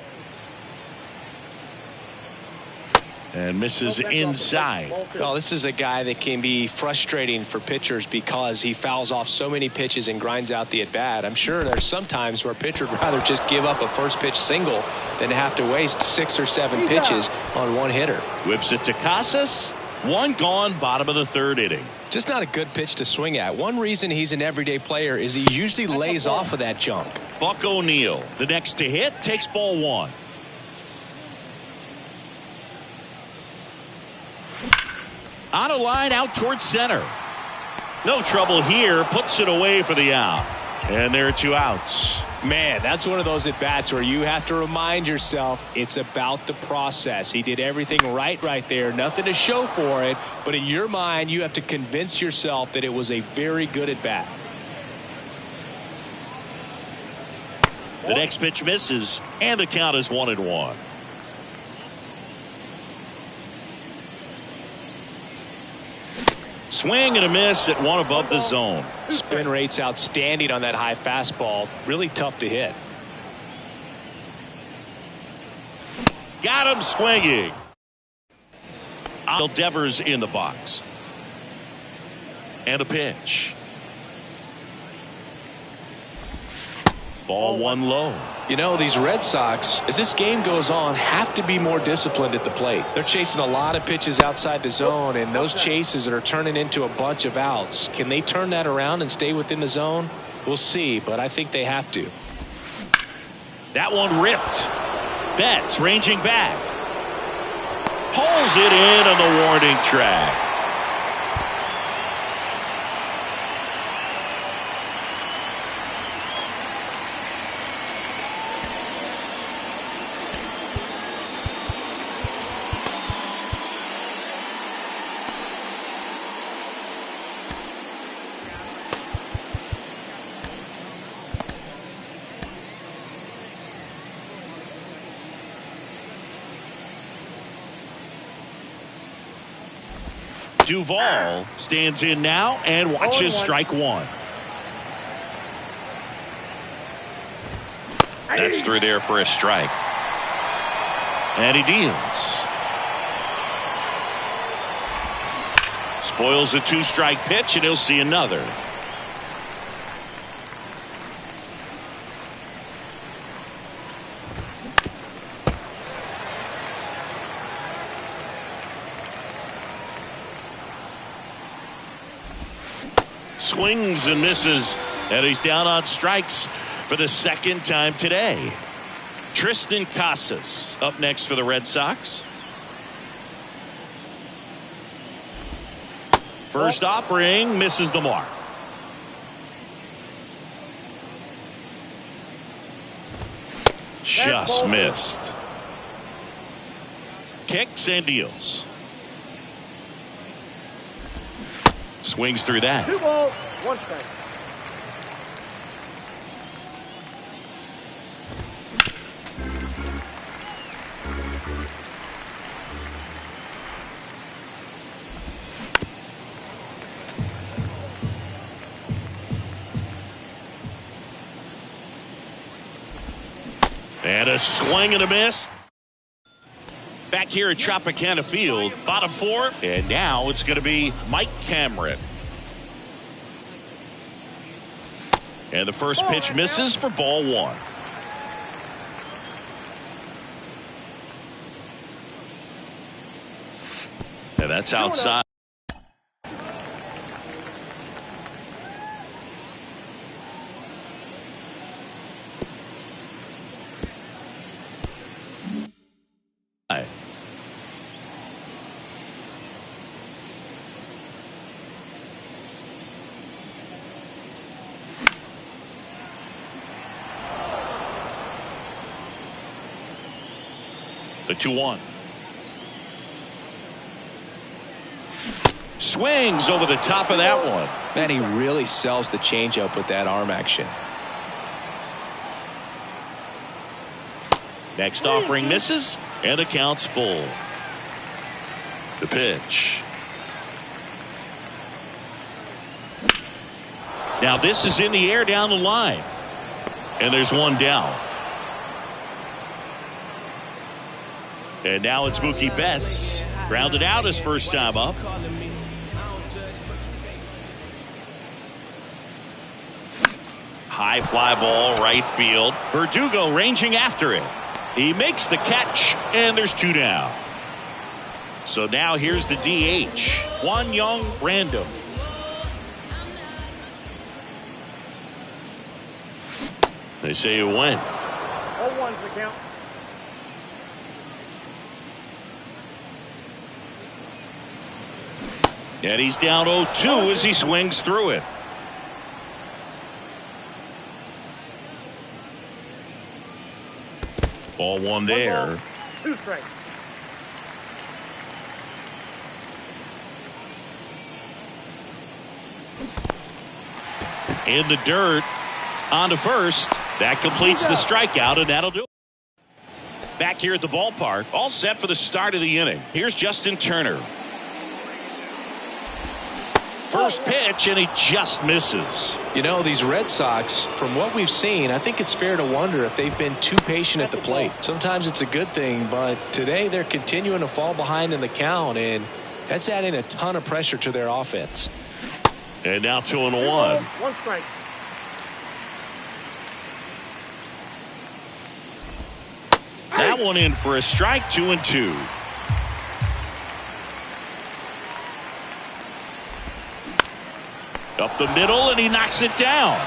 And misses inside. Well, this is a guy that can be frustrating for pitchers because he fouls off so many pitches and grinds out the at-bat. I'm sure there's some times where a pitcher would rather just give up a first pitch single than have to waste 6 or 7 pitches on one hitter. Whips it to Casas. 1 gone, bottom of the 3rd inning. Just not a good pitch to swing at. One reason he's an everyday player is he usually lays off of that junk. Buck O'Neil, the next to hit, takes ball 1. On a line out towards center. No trouble here. Puts it away for the out. And there are 2 outs. Man, that's one of those at-bats where you have to remind yourself it's about the process. He did everything right there. Nothing to show for it. But in your mind, you have to convince yourself that it was a very good at-bat. The next pitch misses. And the count is 1-1. Swing and a miss at 1 above the zone. Spin rate's outstanding on that high fastball. Really tough to hit. Got him swinging. Devers in the box. And a pitch. Ball 1 low. You know, these Red Sox, as this game goes on, have to be more disciplined at the plate. They're chasing a lot of pitches outside the zone, and those chases are turning into a bunch of outs. Can they turn that around and stay within the zone? We'll see, but I think they have to. That one ripped. Betts ranging back. Pulls it in on the warning track. Duvall stands in now and watches strike one. That's through there for a strike. And he deals. Spoils a 2-strike pitch, and he'll see another. Swings and misses, and he's down on strikes for the second time today. Tristan Casas up next for the Red Sox. First offering misses the mark. Just missed. Kicks and deals. Swings through that. 2 balls, 1 strike. And a swing and a miss. Back here at Tropicana Field, bottom 4, and now it's going to be Mike Cameron. And the first pitch misses for ball 1. And that's outside. The 2-1. Swings over the top of that one. Man, he really sells the changeup with that arm action. Next offering misses, and the count's full. The pitch. Now this is in the air down the line. And there's one down. And now it's Mookie Betts. Grounded out his first time up. High fly ball, right field. Verdugo ranging after it. He makes the catch, and there's 2 down. So now here's the DH. One young random. They say you win. 0-1's the count. And he's down 0-2 as he swings through it. Ball 1 there. 1 ball, 2 strikes. In the dirt. On to first. That completes the strikeout, and that'll do it. Back here at the ballpark, all set for the start of the inning. Here's Justin Turner. First pitch, and he just misses. You know, these Red Sox, from what we've seen, I think it's fair to wonder if they've been too patient at the plate. Sometimes it's a good thing, but today they're continuing to fall behind in the count, and that's adding a ton of pressure to their offense. And now 2-1. 1 strike. That one in for a strike. 2-2. Up the middle, and he knocks it down.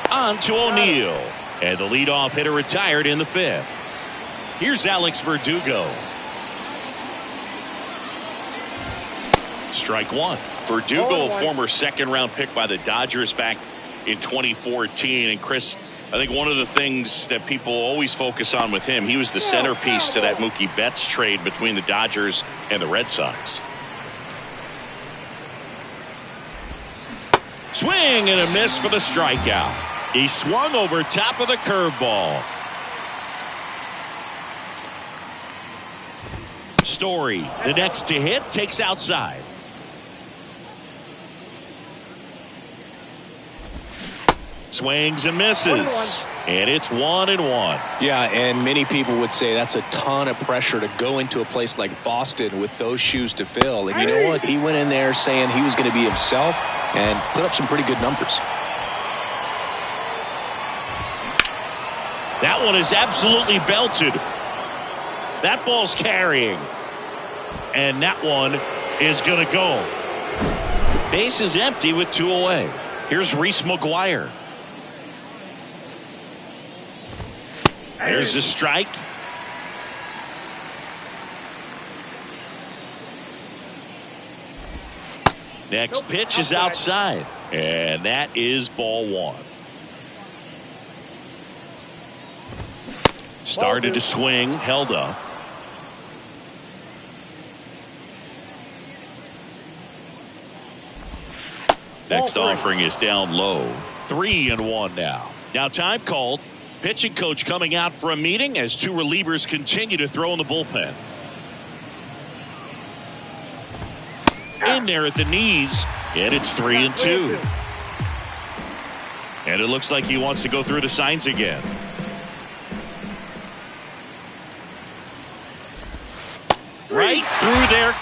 On to O'Neill. And the leadoff hitter retired in the 5th. Here's Alex Verdugo. Strike one. Verdugo, a former second-round pick by the Dodgers back in 2014. And Chris, I think one of the things that people always focus on with him, he was the centerpiece to that Mookie Betts trade between the Dodgers and the Red Sox. Swing and a miss for the strikeout. He swung over top of the curveball. Story, the next to hit, takes outside. Swings and misses. And it's 1-1. Yeah, and many people would say that's a ton of pressure to go into a place like Boston with those shoes to fill. And you know what? He went in there saying he was going to be himself and put up some pretty good numbers. That one is absolutely belted. That ball's carrying. And that one is going to go. Base is empty with 2 away. Here's Reese McGuire. There's a strike. Next pitch is outside. And that is ball 1. Started to swing, held up. Next offering is down low. 3-1 now. Now time called. Pitching coach coming out for a meeting as 2 relievers continue to throw in the bullpen. In there at the knees, and it's 3-2. And it looks like he wants to go through the signs again. Right through there.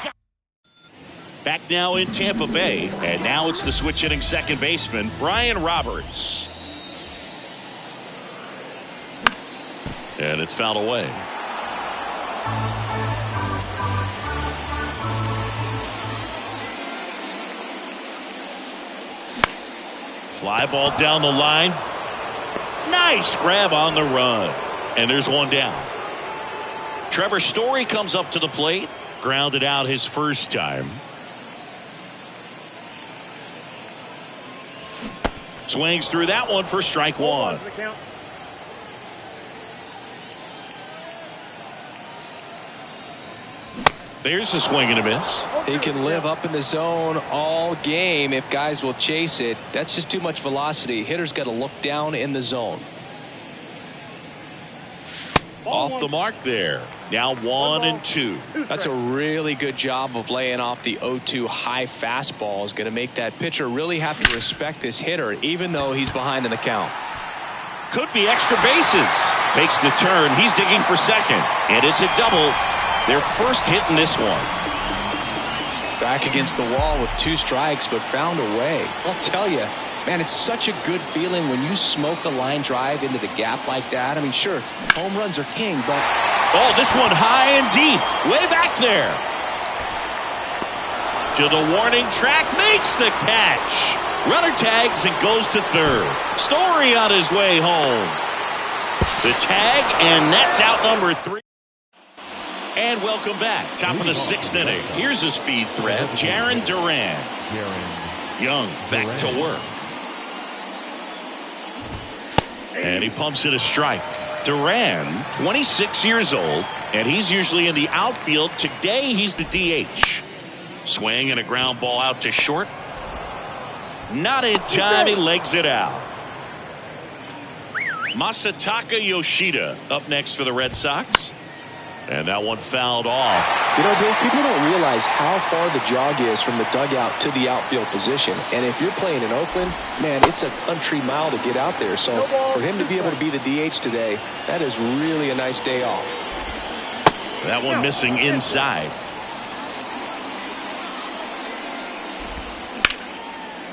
Back now in Tampa Bay, and now it's the switch hitting second baseman, Brian Roberts. And it's fouled away. Fly ball down the line. Nice grab on the run. And there's one down. Trevor Story comes up to the plate. Grounded out his first time. Swings through that one for strike 1. There's a swing and a miss. He can live up in the zone all game if guys will chase it. That's just too much velocity. Hitter's got to look down in the zone. Off the mark there. Now 1-2. That's a really good job of laying off the 0-2 high fastball. Is going to make that pitcher really have to respect this hitter, even though he's behind in the count. Could be extra bases. Takes the turn. He's digging for second. And it's a double. Their first hit in this one. Back against the wall with 2 strikes, but found a way. I'll tell you, man, it's such a good feeling when you smoke a line drive into the gap like that. I mean, sure, home runs are king, but... Oh, this one high and deep. Way back there. To the warning track. Makes the catch. Runner tags and goes to third. Story on his way home. The tag, and that's out number 3. And welcome back. Top of the 6th inning. Here's a speed threat. Jarren Duran. Young back to work. And he pumps it a strike. Duran, 26 years old, and he's usually in the outfield. Today, he's the DH. Swing and a ground ball out to short. Not in time. He legs it out. Masataka Yoshida up next for the Red Sox. And that one fouled off. You know, Bill, people don't realize how far the jog is from the dugout to the outfield position. And if you're playing in Oakland, man, it's a country mile to get out there. So for him to be able to be the DH today, that is really a nice day off. That one missing inside.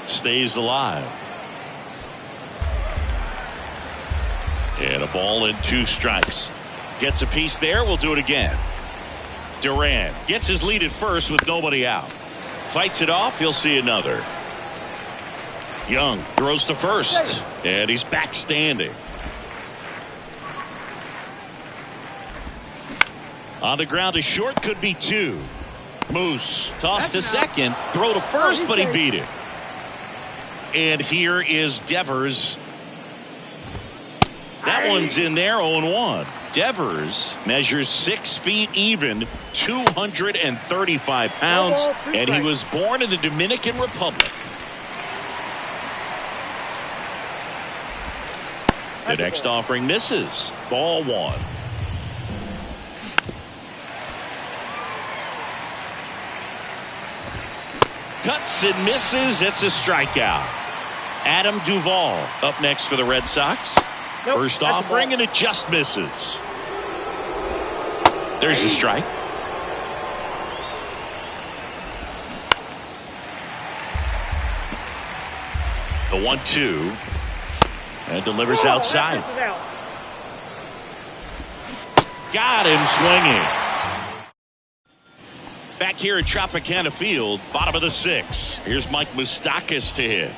Stays alive. And a ball and 2 strikes. Gets a piece there. We'll do it again. Duran gets his lead at first with nobody out. Fights it off. He'll see another. Young throws to first. And he's back standing. On the ground, a short could be 2. Moose toss to second, throw to first, but he beat it. And here is Devers. That one's in there, 0-1. Devers measures 6 feet even, 235 pounds, and he was born in the Dominican Republic. The next offering misses. Ball 1. Cuts and misses. It's a strikeout. Adam Duvall up next for the Red Sox. Nope, First offering, and it just misses. There's a strike. The 1-2. And delivers outside. Got him swinging. Back here at Tropicana Field, bottom of the 6th. Here's Mike Moustakas to hit.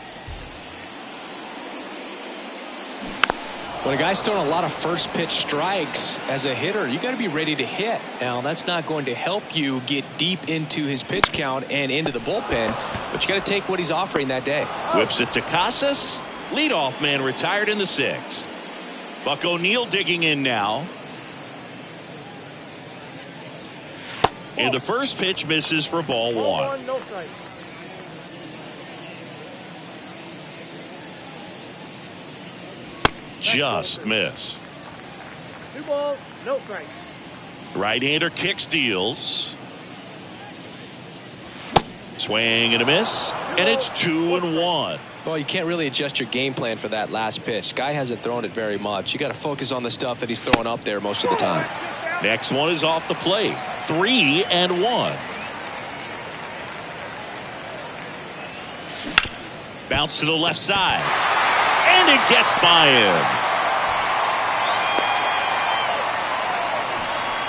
When a guy's throwing a lot of first pitch strikes as a hitter, you got to be ready to hit. Now, that's not going to help you get deep into his pitch count and into the bullpen, but you got to take what he's offering that day. Whips it to Casas. Leadoff man retired in the 6th. Buck O'Neil digging in now. And the first pitch misses for ball 1. No strike. Just missed. 2 balls, no strike. Right-hander kicks, deals. Swing and a miss, and it's 2-1. Well, you can't really adjust your game plan for that last pitch. Guy hasn't thrown it very much. You got to focus on the stuff that he's throwing up there most of the time. Next one is off the plate. 3-1. Bounce to the left side, and it gets by him.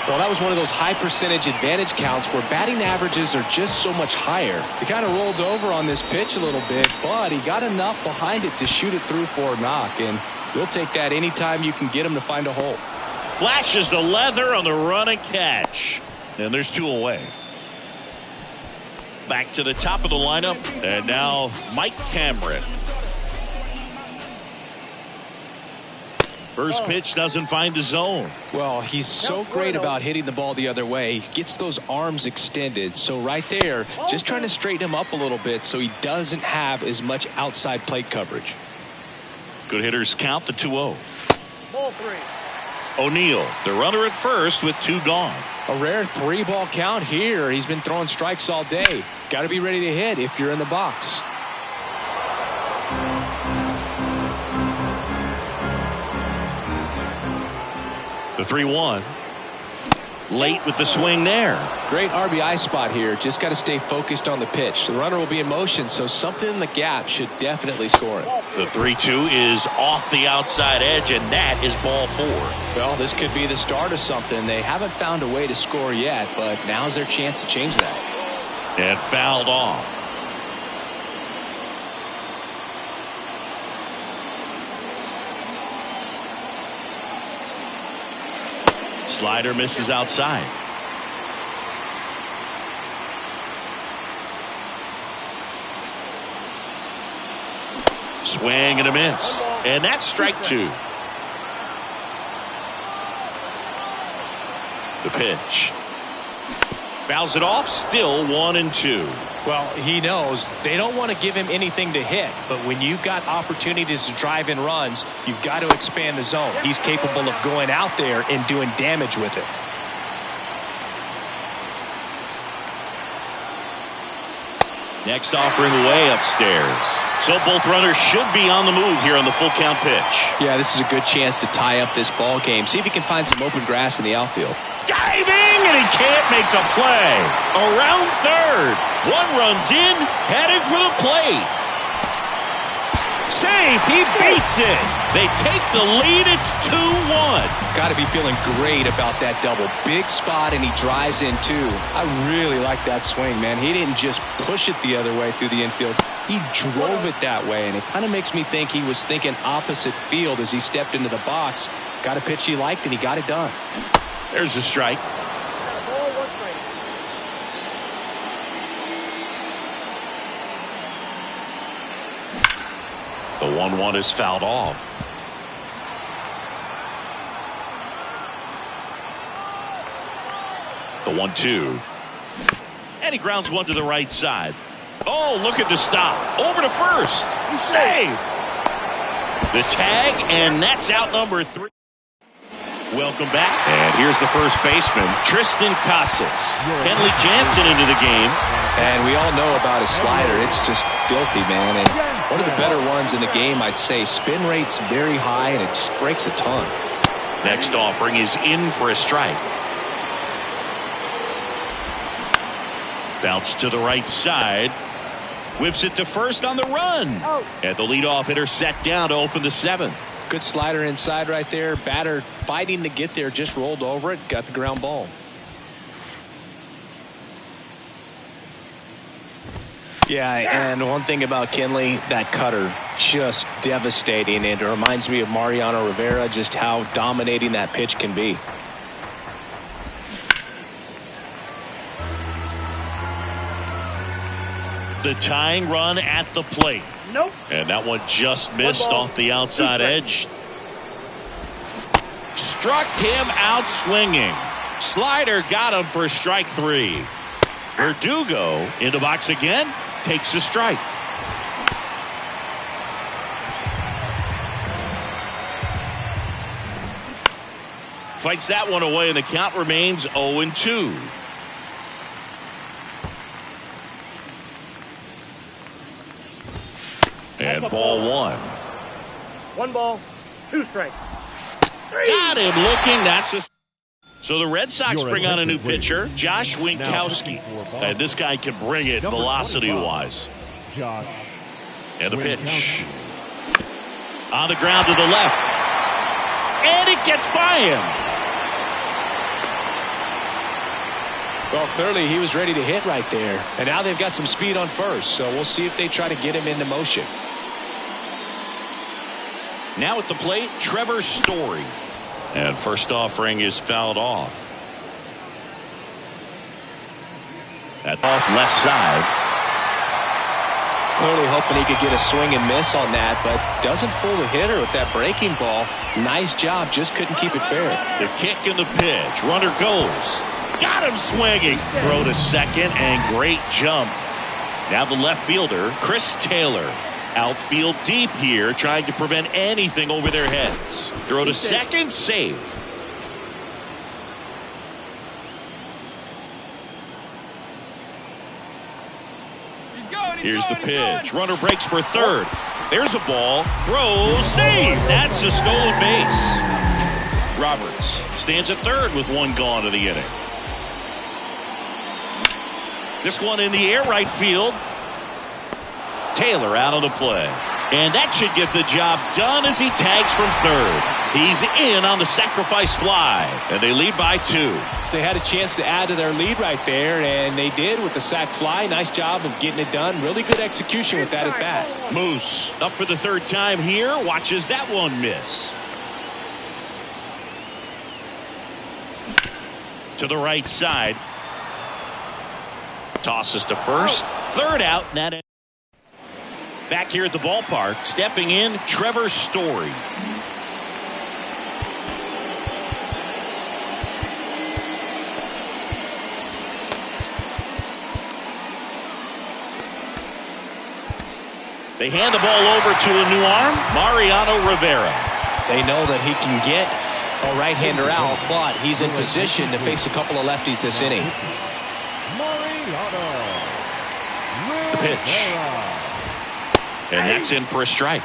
Well, that was one of those high percentage advantage counts where batting averages are just so much higher. He kind of rolled over on this pitch a little bit, but he got enough behind it to shoot it through for a knock, and you'll take that anytime you can get him to find a hole. Flashes the leather on the run and catch, and there's 2 away. Back to the top of the lineup, and now Mike Cameron. First pitch doesn't find the zone. Well, he's so great about hitting the ball the other way. He gets those arms extended. So right there, just trying to straighten him up a little bit so he doesn't have as much outside plate coverage. Good hitters count the 2-0. Ball 3. O'Neil, the runner at first with 2 gone. A rare 3-ball count here. He's been throwing strikes all day. Got to be ready to hit if you're in the box. The 3-1. Late with the swing there. Great RBI spot here. Just got to stay focused on the pitch. The runner will be in motion, so something in the gap should definitely score it. The 3-2 is off the outside edge, and that is ball 4. Well, this could be the start of something. They haven't found a way to score yet, but now's their chance to change that. And fouled off. Slider misses outside. Swing and a miss. And that's strike 2. The pitch. Fouls it off. Still 1-2. Well, he knows they don't want to give him anything to hit, but when you've got opportunities to drive in runs, you've got to expand the zone. He's capable of going out there and doing damage with it. Next offering way upstairs. So both runners should be on the move here on the full count pitch. Yeah, this is a good chance to tie up this ball game. See if he can find some open grass in the outfield. Diving, and he can't make the play. Around third. 1 runs in, headed for the plate. Save, he beats it. They take the lead. It's 2-1. Got to be feeling great about that double. Big spot, and he drives in too. I really like that swing, man. He didn't just push it the other way through the infield. He drove it that way, and it kind of makes me think he was thinking opposite field as he stepped into the box. Got a pitch he liked, and he got it done. There's a strike. 1-1 is fouled off. The 1-2. And he grounds one to the right side. Oh, look at the stop. Over to first. Save. The tag, and that's out number 3. Welcome back. And here's the first baseman, Tristan Casas. Kenley Jansen into the game. And we all know about his slider. It's just filthy, man. And one of the better ones in the game, I'd say. Spin rate's very high, and it just breaks a ton. Next offering is in for a strike. Bounce to the right side. Whips it to first on the run. And the leadoff hitter set down to open the 7th. Good slider inside right there. Batter fighting to get there. Just rolled over it. Got the ground ball. Yeah, and one thing about Kenley, that cutter, just devastating. And it reminds me of Mariano Rivera, just how dominating that pitch can be. The tying run at the plate. Nope. And that one just missed off the outside edge. Struck him out swinging. Slider got him for strike 3. Verdugo in the box again. Takes a strike. Fights that one away, and the count remains 0-2. And ball 1. 1 ball, 2 strikes. Got him looking. That's a... So the Red Sox bring on a new pitcher, Josh Winkowski. And this guy can bring it velocity-wise. Josh. And the pitch. On the ground to the left. And it gets by him. Well, clearly he was ready to hit right there. And now they've got some speed on first. So we'll see if they try to get him into motion. Now at the plate, Trevor Story. And first offering is fouled off. That off left side. Clearly hoping he could get a swing and miss on that, but doesn't fool the hitter with that breaking ball. Nice job, just couldn't keep it fair. The kick and the pitch. Runner goes. Got him swinging. Throw to second, and great jump. Now the left fielder, Chris Taylor. Outfield deep here, trying to prevent anything over their heads. Throw to second, save. Here's the pitch. Runner breaks for third. There's a ball. Throw, save. That's a stolen base. Roberts stands at third with 1 gone to the inning. This one in the air, right field. Taylor out on the play. And that should get the job done as he tags from third. He's in on the sacrifice fly. And they lead by 2. They had a chance to add to their lead right there, and they did with the sac fly. Nice job of getting it done. Really good execution with that at bat. Moose up for the 3rd time here. Watches that one miss. To the right side. Tosses to first. 3rd out. And that back here at the ballpark, stepping in, Trevor Story. They hand the ball over to a new arm, Mariano Rivera. They know that he can get a right-hander out, but he's in position to face a couple of lefties this inning. The pitch. And that's in for a strike.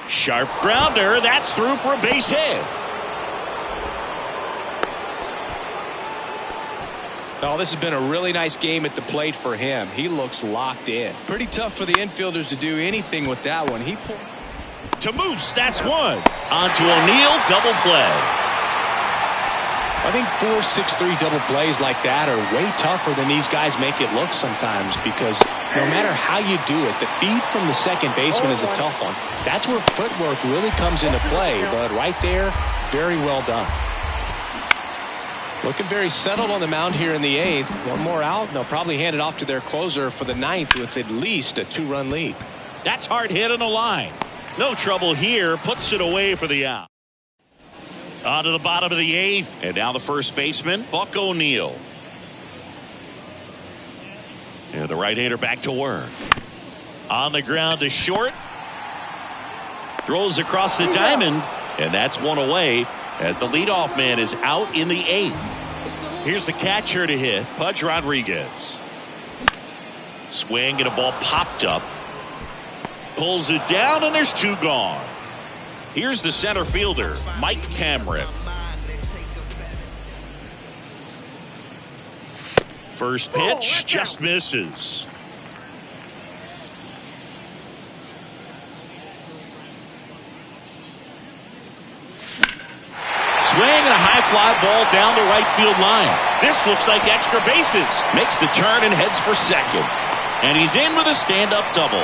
Sharp grounder. That's through for a base hit. Oh, this has been a really nice game at the plate for him. He looks locked in. Pretty tough for the infielders to do anything with that one. He pulled to Moose. That's one. On to O'Neill. Double play. I think 4-6-3 double plays like that are way tougher than these guys make it look sometimes, because no matter how you do it, the feed from the second baseman is a tough one. That's where footwork really comes into play, but right there, very well done. Looking very settled on the mound here in the 8th. One more out, and they'll probably hand it off to their closer for the 9th with at least a 2-run lead. That's hard hit on the line. No trouble here. Puts it away for the out. On to the bottom of the 8th. And now the first baseman, Buck O'Neil. And the right-hander back to work. On the ground to short. Throws across the diamond. And that's one away as the leadoff man is out in the 8th. Here's the catcher to hit, Pudge Rodriguez. Swing and a ball popped up. Pulls it down and there's 2 gone. Here's the center fielder, Mike Cameron. First pitch just misses. Swing and a high fly ball down the right field line. This looks like extra bases. Makes the turn and heads for second. And he's in with a stand-up double.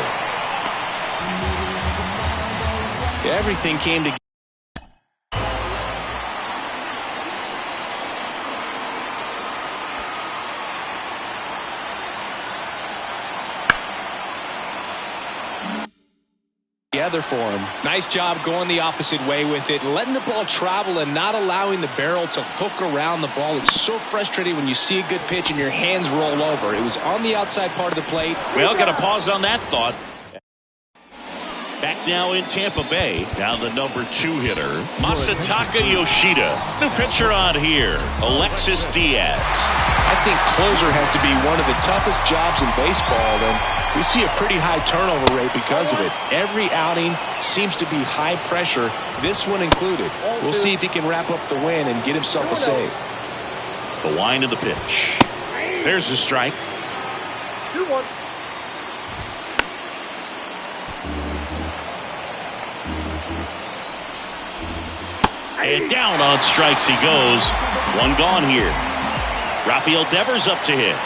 Everything came together. For him. Nice job going the opposite way with it, letting the ball travel and not allowing the barrel to hook around the ball. It's so frustrating when you see a good pitch and your hands roll over. It was on the outside part of the plate. Well, got to pause on that thought. Back now in Tampa Bay. Now the number 2 hitter, Masataka Yoshida. New pitcher on here, Alexis Diaz. I think closer has to be one of the toughest jobs in baseball, and we see a pretty high turnover rate because of it. Every outing seems to be high pressure, this one included. We'll see if he can wrap up the win and get himself a save. The wind of the pitch. There's the strike. 2-1. And down on strikes he goes. 1 gone here. Rafael Devers up to hit.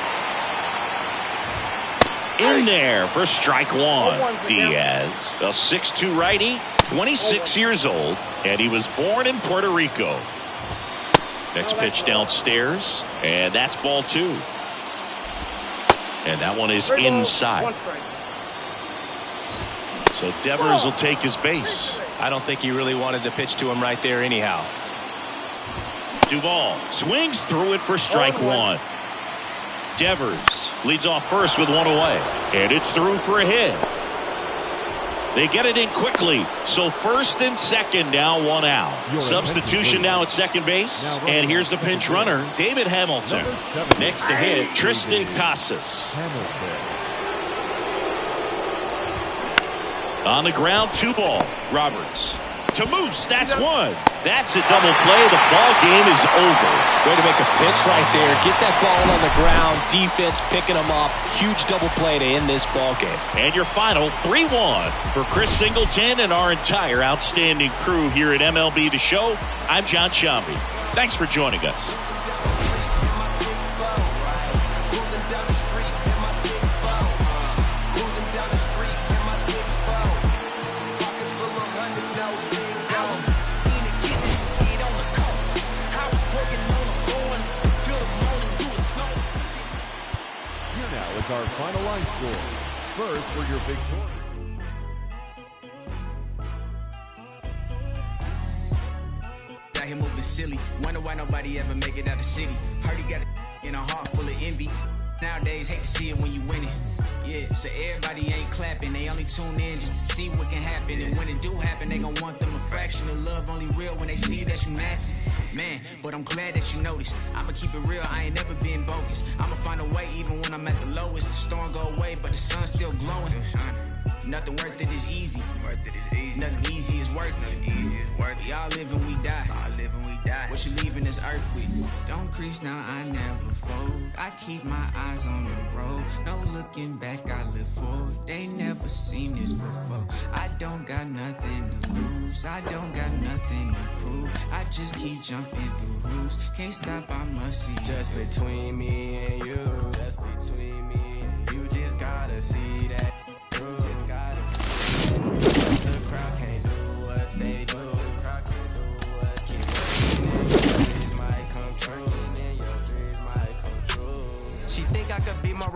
In there for strike 1. Diaz, a 6'2" righty, 26 years old, and he was born in Puerto Rico. Next pitch downstairs, and that's ball 2. And that one is inside. So Devers will take his base. I don't think he really wanted to pitch to him right there anyhow. Duvall swings through it for strike 1. Devers leads off first with 1 away. And it's through for a hit. They get it in quickly. So first and second now, 1 out. Substitution now at second base. And here's the pinch runner, David Hamilton. Next to hit, Tristan Casas. On the ground, 2 ball. Roberts to Moose. That's 1. That's a double play. The ball game is over. Way to make a pitch right there. Get that ball on the ground. Defense picking them up. Huge double play to end this ball game. And your final 3-1 for Chris Singleton and our entire outstanding crew here at MLB The Show. I'm John Shambi. Thanks for joining us. Our final line score. First for your victory. Out here moving silly. Wonder why nobody ever make it out the city. Heard he got a in a heart full of envy. Nowadays, hate to see it when you win it. Yeah, so everybody ain't clapping. They only tune in just to see what can happen. And when it do happen, they gon' want them a fraction of love. Only real when they see that you nasty. Man, but I'm glad that you noticed. I'ma keep it real, I ain't never been bogus. I'ma find a way even when I'm at the lowest. The storm go away, but the sun's still glowing. Nothing worth it is easy. Nothing easy is worth it. We all live and we die. What you leaving this earth with? Don't crease now, I never fold. I keep my eyes on the road. No looking back, I live forward. They never seen this before. I don't got nothing to lose. I don't got nothing to prove. I just keep jumping through hoops. Can't stop, I must see. Just between me and you. Just between me and you. Just gotta see that. Just gotta see. The crowd can't do what they do. The crowd can't do what keep working. Dreams might come true.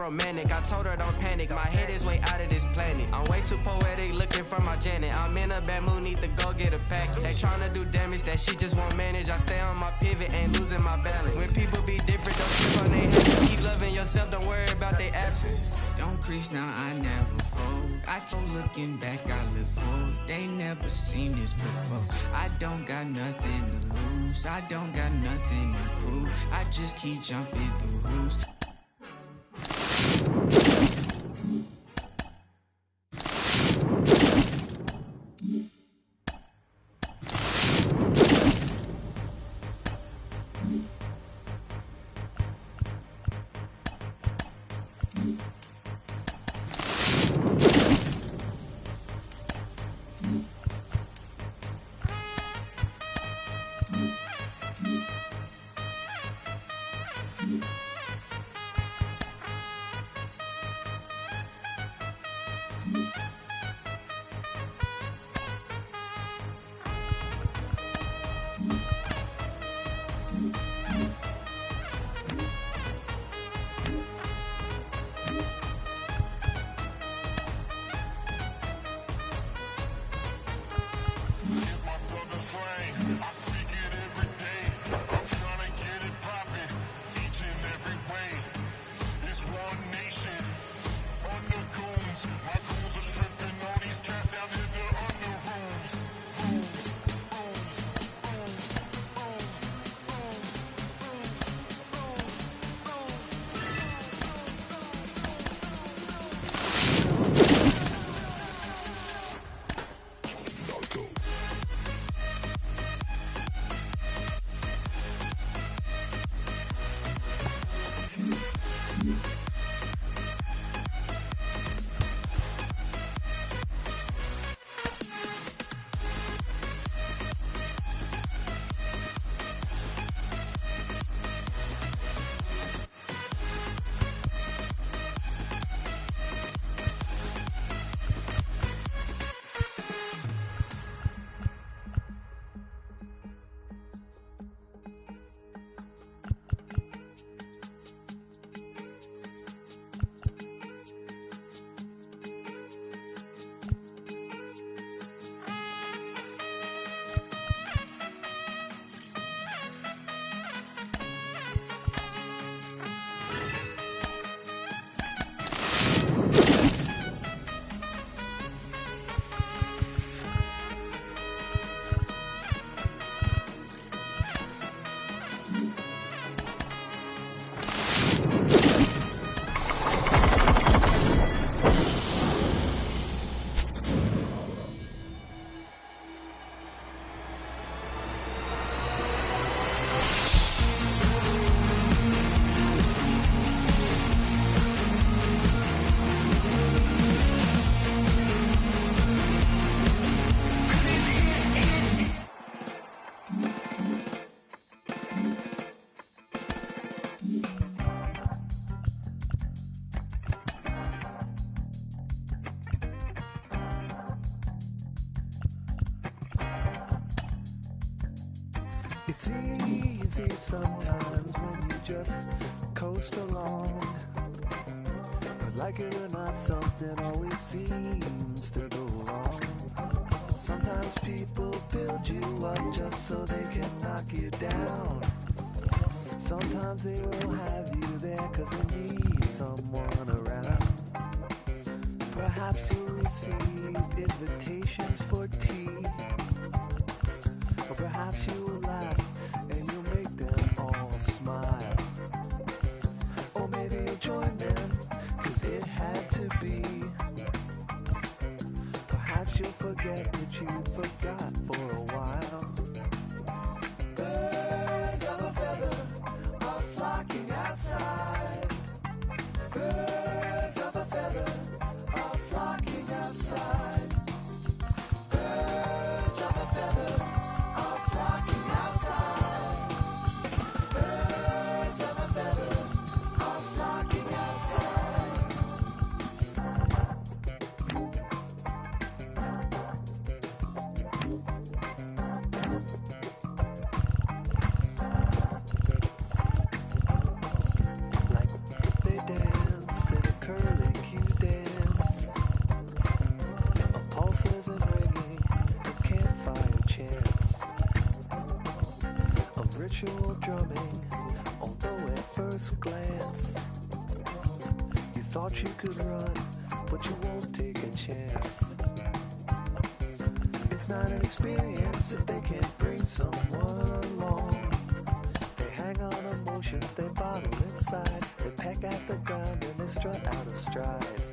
romantic. I told her don't panic, my head is way out of this planet. I'm way too poetic, looking for my Janet. I'm in a bad mood, need to go get a package. They tryna do damage that she just won't manage. I stay on my pivot, ain't losing my balance. When people be different, don't trip on their habits. Keep loving yourself, don't worry about their absence. Don't crease now, I never fold. I keep looking back, I live forward. They never seen this before. I don't got nothing to lose. I don't got nothing to prove. I just keep jumping through hoops. It's easy sometimes when you just coast along, but like it or not, something always seems to go wrong. Sometimes people build you up just so they can knock you down. Sometimes they will have you there cause they need someone around. Perhaps you'll receive invitations for tea, or perhaps you will laugh and you'll make them all smile. Or maybe you'll join them cause it had to be. Perhaps you'll forget what you forgot for a while. Birds of a feather are flocking outside. Birds of a feather are flocking outside. Birds of a feather are flocking outside. Birds of a feather are flocking outside. sensual drumming, although at first glance you thought you could run, but you won't take a chance. It's not an experience if they can't bring someone along. They hang on emotions, they bottle inside, they peck at the ground and they strut out of stride.